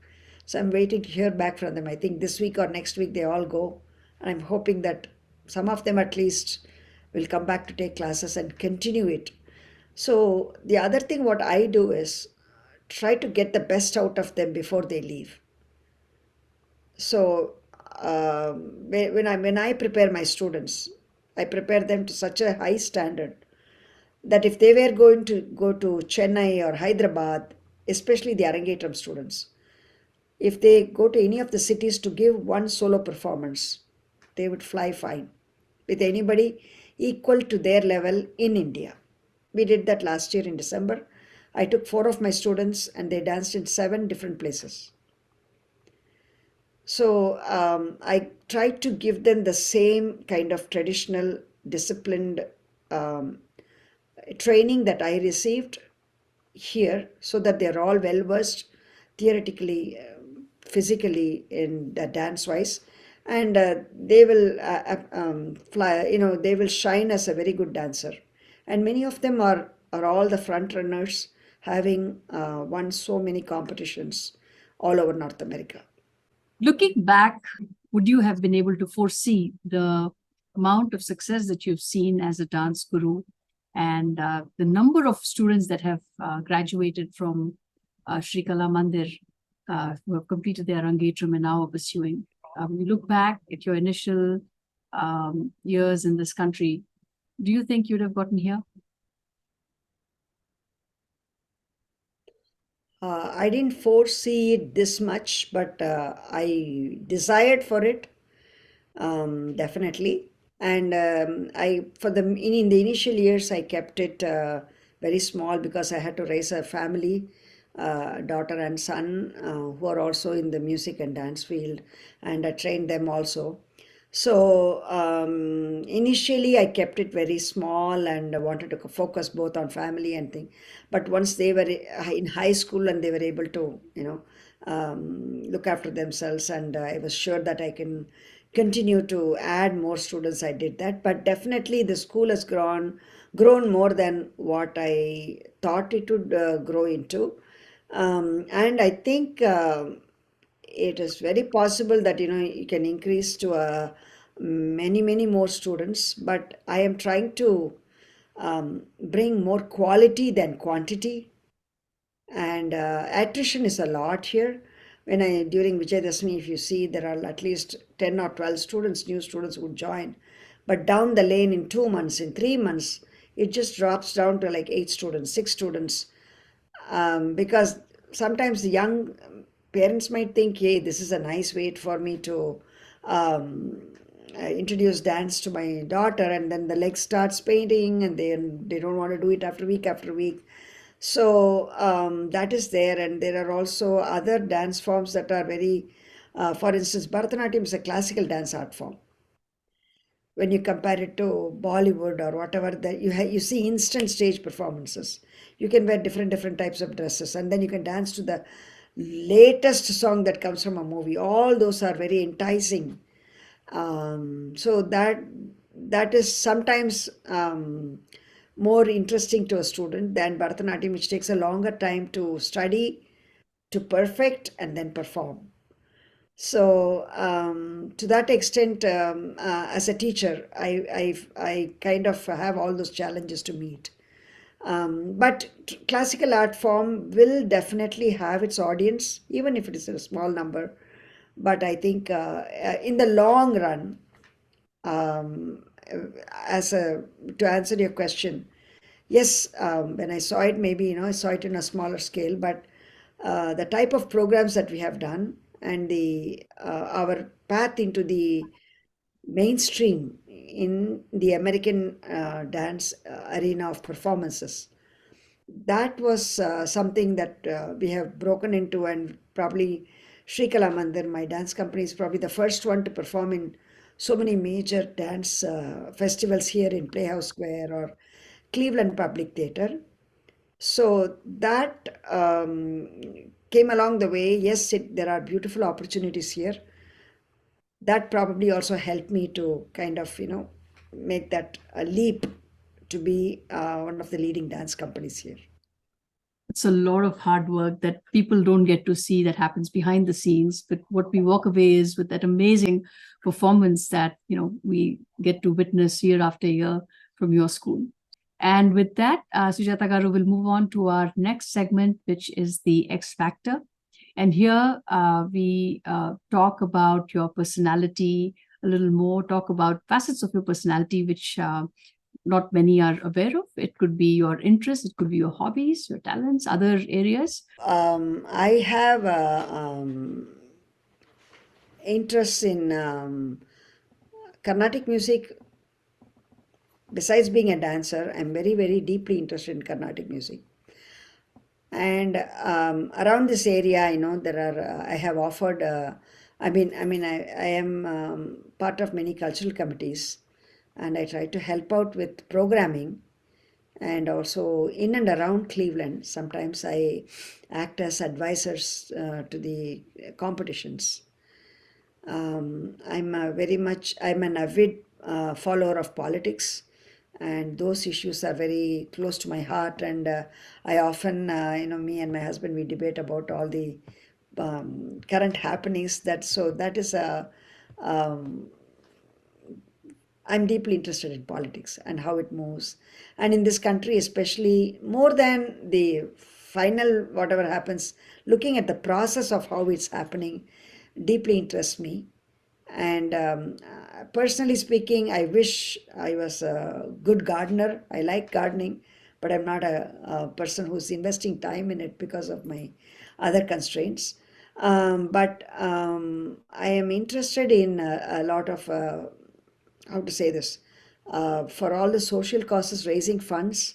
So I'm waiting to hear back from them. I think this week or next week they all go, and I'm hoping that some of them at least will come back to take classes and continue it. So the other thing what I do is try to get the best out of them before they leave. So when I prepare my students, I prepare them to such a high standard that if they were going to go to Chennai or Hyderabad, especially the Arangetram students, if they go to any of the cities to give one solo performance, they would fly fine with anybody equal to their level in India. We did that last year in December. I took 4 of my students and they danced in 7 different places. So I tried to give them the same kind of traditional, disciplined training that I received here, so that they're all well versed theoretically, physically in the dance wise, and they will fly. They will shine as a very good dancer, and many of them are all the front runners, having won so many competitions all over North America. Looking back, would you have been able to foresee the amount of success that you've seen as a dance guru and the number of students that have graduated from Sri Kala Mandir, who have completed their Rangetram and now are pursuing? When you look back at your initial years in this country, do you think you'd have gotten here? I didn't foresee it this much, but I desired for it, definitely. And in the initial years, I kept it very small because I had to raise a family, daughter and son, who are also in the music and dance field, and I trained them also. So initially I kept it very small and I wanted to focus both on family and thing. But once they were in high school and they were able to, look after themselves, and I was sure that I can continue to add more students, I did that. But definitely the school has grown more than what I thought it would grow into. And I think it is very possible that you can increase to many more students. But I am trying to bring more quality than quantity, and attrition is a lot here. When I during Vijayadashmi, if you see, there are at least 10 or 12 students, new students would join, but down the lane in 2 months, in 3 months, it just drops down to like 8 students, 6 students, because sometimes the young parents might think, hey, this is a nice way for me to um, introduce dance to my daughter, and then the leg starts painting, and they don't want to do it after week. So that is there, and there are also other dance forms that are very, for instance, Bharatanatyam is a classical dance art form. When you compare it to Bollywood or whatever, that you see instant stage performances. You can wear different types of dresses, and then you can dance to the latest song that comes from a movie. All those are very enticing. So that is sometimes more interesting to a student than Bharatanatyam, which takes a longer time to study, to perfect, and then perform. So to that extent, as a teacher, I kind of have all those challenges to meet. But classical art form will definitely have its audience, even if it is a small number. But I think in the long run, um, as a to answer your question, yes, when I saw it, maybe I saw it in a smaller scale, but the type of programs that we have done, and the our path into the mainstream in the American dance arena of performances, that was something that we have broken into. And probably Shrikala Mandir, my dance company, is probably the first one to perform in so many major dance festivals here in Playhouse Square or Cleveland Public Theatre. So that came along the way. Yes, there are beautiful opportunities here. That probably also helped me to kind of, make that a leap to be one of the leading dance companies here. It's a lot of hard work that people don't get to see that happens behind the scenes. But what we walk away is with that amazing performance that we get to witness year after year from your school. And with that, Sujatha Garu will move on to our next segment, which is the X Factor. And here we talk about your personality a little more, talk about facets of your personality, which not many are aware of. It could be your interests, it could be your hobbies, your talents, other areas. I have interest in Carnatic music. Besides being a dancer, I'm very deeply interested in Carnatic music. And around this area, there are. I have offered. I am part of many cultural committees, and I try to help out with programming, and also in and around Cleveland. Sometimes I act as advisors to the competitions. I'm an avid follower of politics, and those issues are very close to my heart. And I often, me and my husband, we debate about all the current happenings. That is a I'm deeply interested in politics and how it moves. And in this country, especially more than the final, whatever happens, looking at the process of how it's happening deeply interests me. And personally speaking, I wish I was a good gardener. I like gardening, but I'm not a person who's investing time in it because of my other constraints. But I am interested in a lot of how to say this, for all the social causes, raising funds.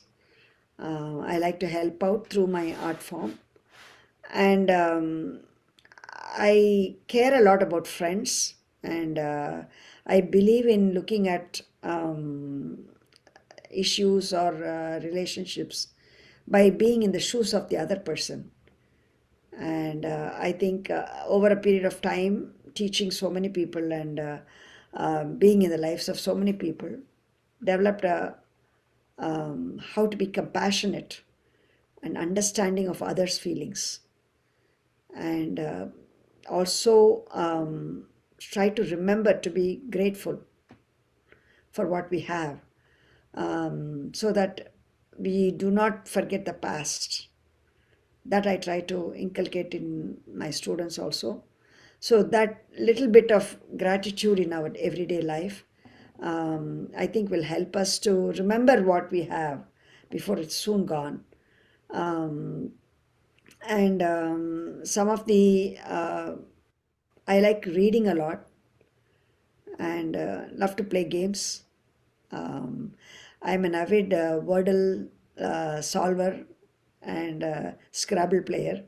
I like to help out through my art form. And I care a lot about friends, and I believe in looking at issues or relationships by being in the shoes of the other person. And I think over a period of time, teaching so many people and being in the lives of so many people, developed a how to be compassionate and understanding of others' feelings, and also try to remember to be grateful for what we have, so that we do not forget the past. That I try to inculcate in my students also. So that little bit of gratitude in our everyday life, I think will help us to remember what we have before it's soon gone. And some of the I like reading a lot, and love to play games. Um, I'm an avid Wordle solver and Scrabble player,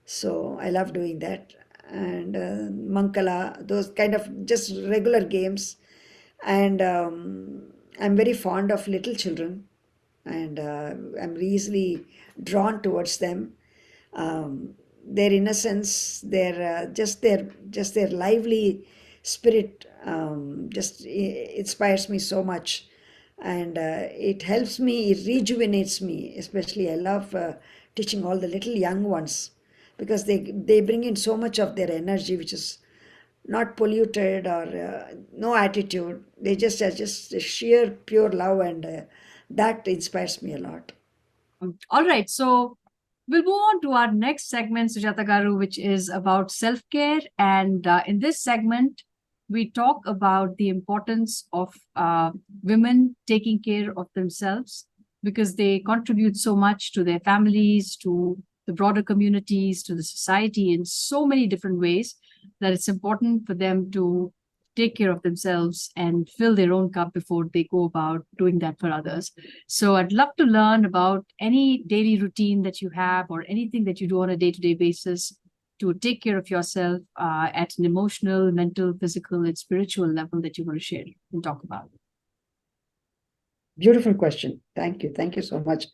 so I love doing that. And Mankala, those kind of just regular games. And I'm very fond of little children, and I'm easily drawn towards them. Their innocence, their lively spirit, just inspires me so much, and it helps me, it rejuvenates me. Especially, I love teaching all the little young ones, because they bring in so much of their energy, which is not polluted or no attitude. They just are just sheer pure love, and that inspires me a lot. All right. So we'll move on to our next segment, Sujatha Garu, which is about self care. And in this segment, we talk about the importance of women taking care of themselves, because they contribute so much to their families, to the broader communities, to the society in so many different ways, that it's important for them to take care of themselves and fill their own cup before they go about doing that for others. So I'd love to learn about any daily routine that you have, or anything that you do on a day-to-day basis to take care of yourself at an emotional, mental, physical, and spiritual level that you want to share and talk about. Beautiful question. Thank you. Thank you so much.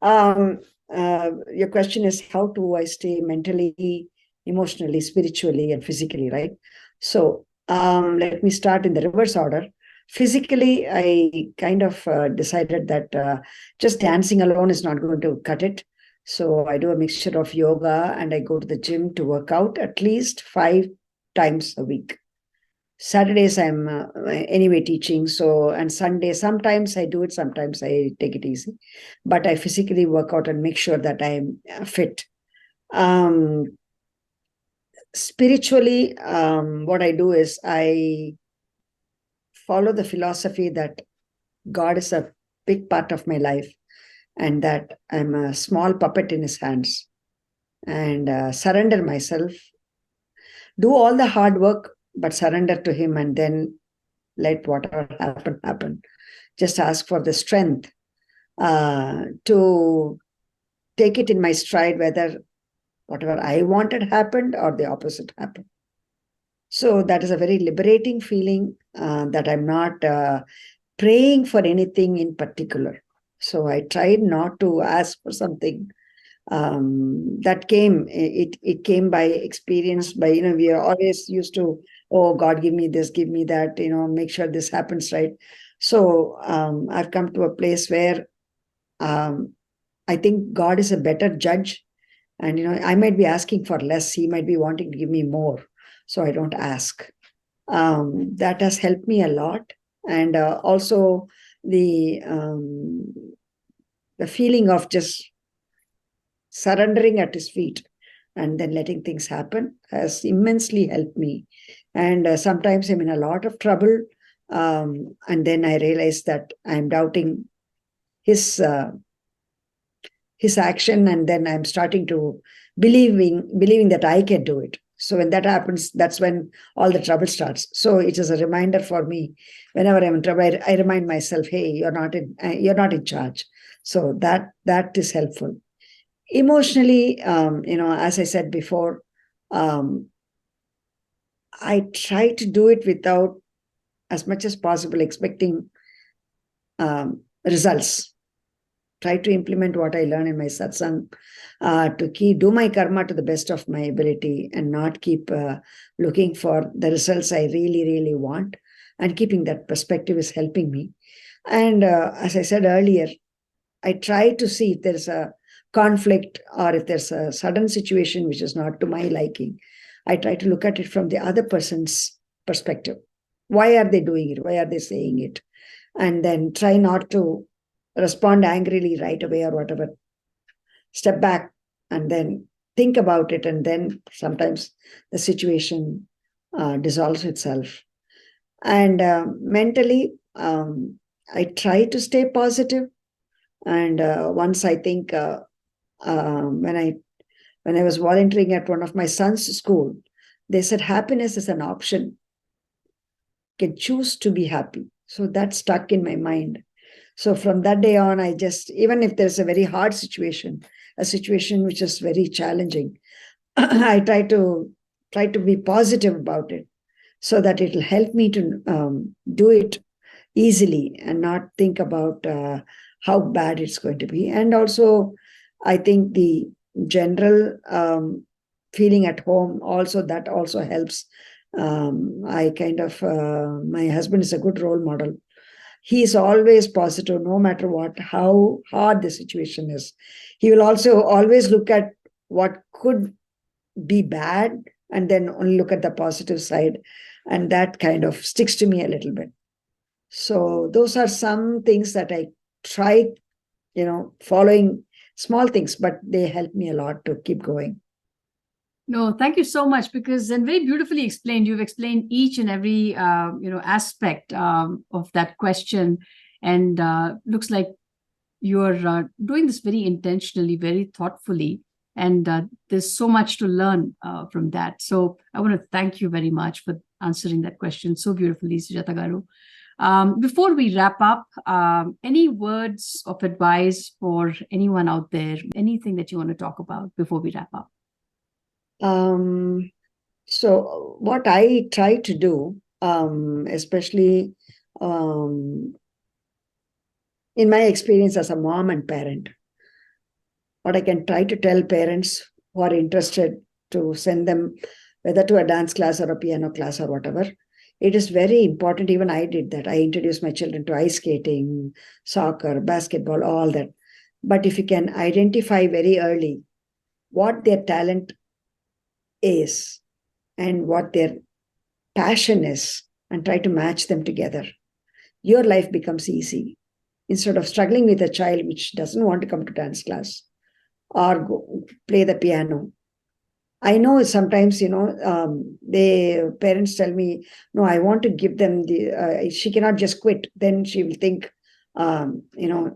Your question is, how do I stay mentally, emotionally, spiritually, and physically, right? So let me start in the reverse order. Physically, I kind of decided that just dancing alone is not going to cut it. So I do a mixture of yoga, and I go to the gym to work out at least 5 times a week. Saturdays I'm anyway teaching, so, and Sunday sometimes I do it, sometimes I take it easy, but I physically work out and make sure that I'm fit. Spiritually, what I do is I follow the philosophy that God is a big part of my life, and that I'm a small puppet in his hands, and surrender myself, do all the hard work, but surrender to him, and then let whatever happen. Just ask for the strength to take it in my stride, whether whatever I wanted happened or the opposite happened. So that is a very liberating feeling, that I'm not praying for anything in particular. So I tried not to ask for something that came. It came by experience. By, we are always used to, oh God, give me this, give me that, make sure this happens, right? So I've come to a place where I think God is a better judge, and I might be asking for less, he might be wanting to give me more, so I don't ask. That has helped me a lot. And also the feeling of just surrendering at his feet and then letting things happen has immensely helped me. And sometimes I'm in a lot of trouble, and then I realize that I'm doubting his action, and then I'm starting to believing that I can do it. So when that happens, that's when all the trouble starts. So it is a reminder for me. Whenever I'm in trouble, I remind myself, hey, you're not in charge. So that is helpful. Emotionally, as I said before, I try to do it without, as much as possible, expecting results. Try to implement what I learn in my satsang, to do my karma to the best of my ability, and not keep looking for the results I really, really want. and keeping that perspective is helping me. And as I said earlier, I try to see if there's a conflict or if there's a sudden situation which is not to my liking. I try to look at it from the other person's perspective. Why are they doing it? Why are they saying it? And then try not to respond angrily right away or whatever. Step back and then think about it. And then sometimes the situation dissolves itself. And mentally, I try to stay positive. And once I think when I was volunteering at one of my son's school, they said happiness is an option. You can choose to be happy. So that stuck in my mind. So from that day on, I just, even if there's a very hard situation, a situation which is very challenging, I try to be positive about it so that it'll help me to do it easily and not think about how bad it's going to be. And also, I think the general feeling at home also, that also helps. I kind of, my husband is a good role model. He is always positive, no matter what, how hard the situation is. He will also always look at what could be bad and then only look at the positive side. And that kind of sticks to me a little bit. So those are some things that I try, following small things, but they help me a lot to keep going. No, thank you so much, because and very beautifully explained. You've explained each and every aspect of that question, and looks like you're doing this very intentionally, very thoughtfully, and there's so much to learn from that. So I want to thank you very much for answering that question so beautifully, Sujatha Garu. Before we wrap up, any words of advice for anyone out there? Anything that you want to talk about before we wrap up? So what I try to do, especially in my experience as a mom and parent, what I can try to tell parents who are interested to send them whether to a dance class or a piano class or whatever, it is very important. Even I did that. I introduced my children to ice skating, soccer, basketball, all that. But if you can identify very early what their talent is and what their passion is and try to match them together, your life becomes easy. Instead of struggling with a child which doesn't want to come to dance class or go play the piano. I know sometimes, the parents tell me, no, I want to give them she cannot just quit. Then she will think,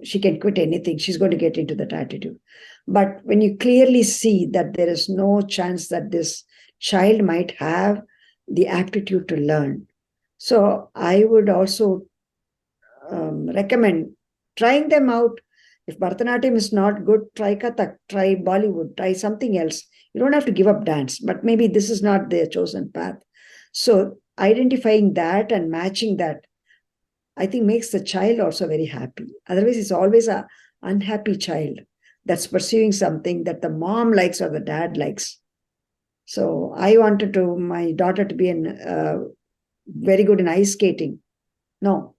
she can quit anything. She's going to get into that attitude. But when you clearly see that there is no chance that this child might have the aptitude to learn. So I would also recommend trying them out. If Bharatanatyam is not good, try Kathak, try Bollywood, try something else. You don't have to give up dance, but maybe this is not their chosen path. So identifying that and matching that, I think makes the child also very happy. Otherwise, it's always an unhappy child that's pursuing something that the mom likes or the dad likes. So I wanted my daughter to be very good in ice skating. No,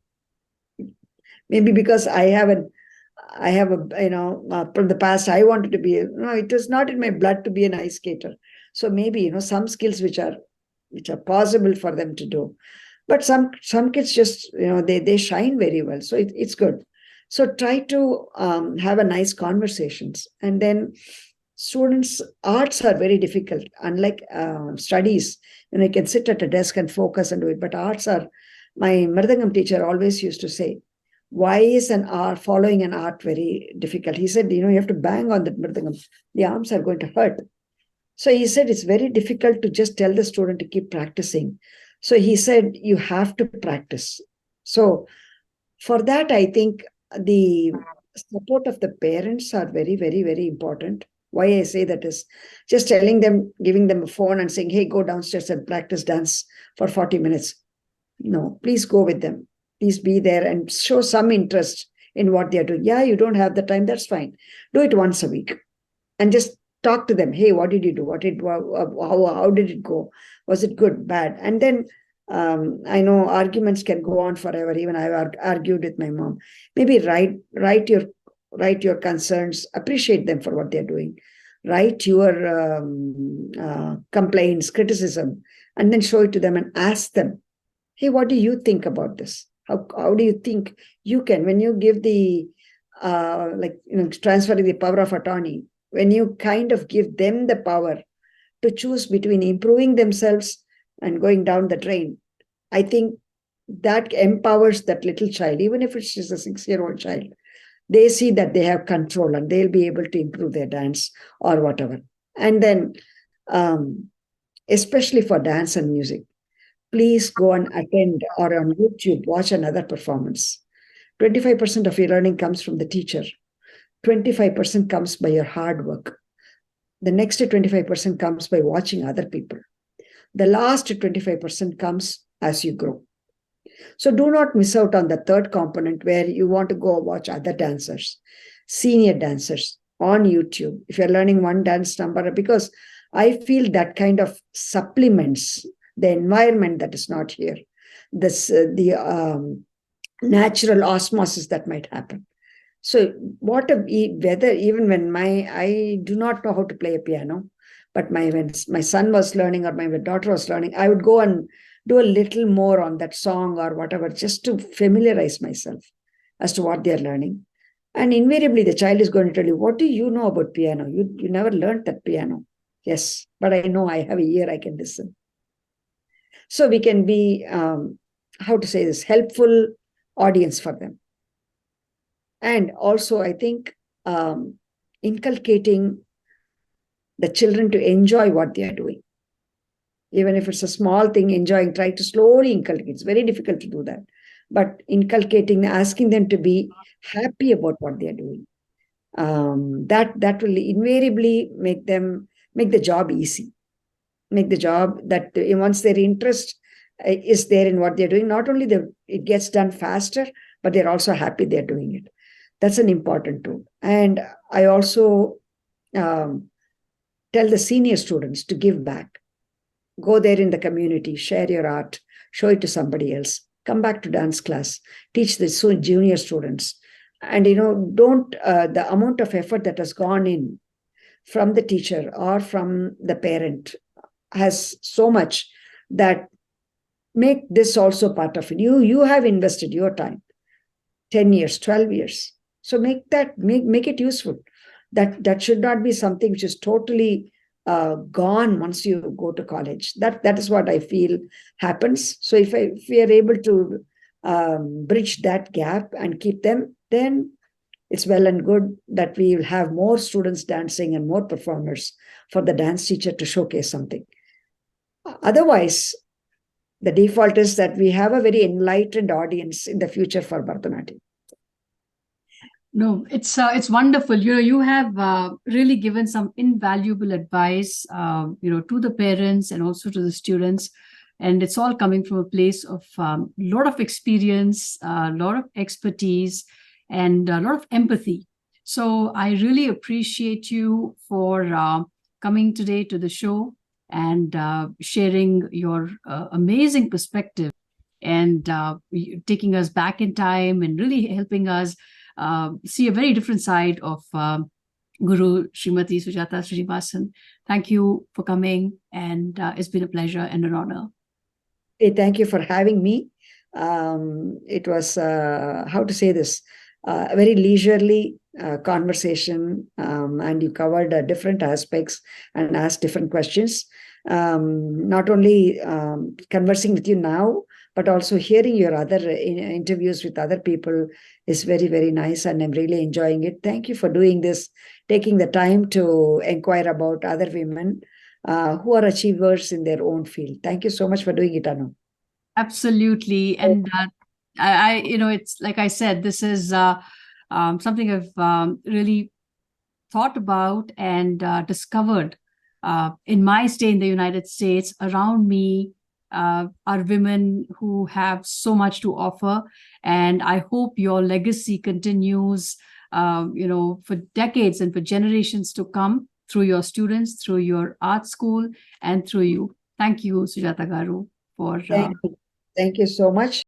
maybe because I have from the past, I wanted to be, it was not in my blood to be an ice skater. So maybe, some skills which are possible for them to do. But some kids just, they shine very well. So it's good. So try to have a nice conversations. And then students, arts are very difficult. Unlike studies, you can sit at a desk and focus and do it. But arts are, my Mridangam teacher always used to say, why is following an art very difficult? He said, you have to bang on the mridangam. The arms are going to hurt. So he said, it's very difficult to just tell the student to keep practicing. So he said, you have to practice. So for that, I think the support of the parents are very, very, very important. Why I say that is just telling them, giving them a phone and saying, hey, go downstairs and practice dance for 40 minutes. No, please go with them. Please be there and show some interest in what they're doing. Yeah, you don't have the time, that's fine. Do it once a week and just talk to them. Hey, what did you do? How did it go? Was it good, bad? And then I know arguments can go on forever. Even I've argued with my mom. Maybe write your concerns, appreciate them for what they're doing, write your complaints, criticism, and then show it to them and ask them, hey, what do you think about this? How do you think you can, when you give the transferring the power of attorney, when you kind of give them the power to choose between improving themselves and going down the drain, I think that empowers that little child, even if it's just a 6-year-old child. They see that they have control and they'll be able to improve their dance or whatever. And then, especially for dance and music, please go and attend or on YouTube, watch another performance. 25% of your learning comes from the teacher. 25% comes by your hard work. The next 25% comes by watching other people. The last 25% comes as you grow. So do not miss out on the third component where you want to go watch other dancers, senior dancers on YouTube. If you're learning one dance number, because I feel that kind of supplements the environment that is not here, the natural osmosis that might happen. So whether even when I do not know how to play a piano, but when my son was learning or my daughter was learning, I would go and do a little more on that song or whatever, just to familiarize myself as to what they're learning. And invariably, the child is going to tell you, what do you know about piano? You never learned that piano. Yes, but I know I have a ear, I can listen. So we can be, helpful audience for them. And also, I think inculcating the children to enjoy what they are doing. Even if it's a small thing, enjoying, try to slowly inculcate. It's very difficult to do that. But inculcating, asking them to be happy about what they are doing. That will invariably make the job easy. Make the job that once their interest is there in what they're doing, not only it gets done faster, but they're also happy they're doing it. That's an important tool. And I also tell the senior students to give back. Go there in the community, share your art, show it to somebody else. Come back to dance class, teach the junior students. And, don't, the amount of effort that has gone in from the teacher or from the parent has so much that make this also part of it. You have invested your time, 10 years, 12 years. So make it useful. That should not be something which is totally gone once you go to college. That is what I feel happens. So if we are able to bridge that gap and keep them, then it's well and good that we will have more students dancing and more performers for the dance teacher to showcase something. Otherwise, the default is that we have a very enlightened audience in the future for Bharatanatyam. No, it's wonderful. You have really given some invaluable advice, to the parents and also to the students. And it's all coming from a place of a lot of experience, a lot of expertise, and a lot of empathy. So I really appreciate you for coming today to the show and sharing your amazing perspective and taking us back in time and really helping us see a very different side of Guru Srimati Sujatha Srinivasan. Thank you for coming, and it's been a pleasure and an honor. Hey, thank you for having me. It was, a very leisurely conversation, and you covered different aspects and asked different questions. Not only conversing with you now, but also hearing your other interviews with other people is very, very nice, and I'm really enjoying it. Thank you for doing this, taking the time to inquire about other women who are achievers in their own field. Thank you so much for doing it, Anu. Absolutely. And it's like I said, this is something I've really thought about and discovered in my stay in the United States. Around me are women who have so much to offer, and I hope your legacy continues for decades and for generations to come through your students, through your art school, and through you. Thank you, Sujatha Garu, for Thank you so much.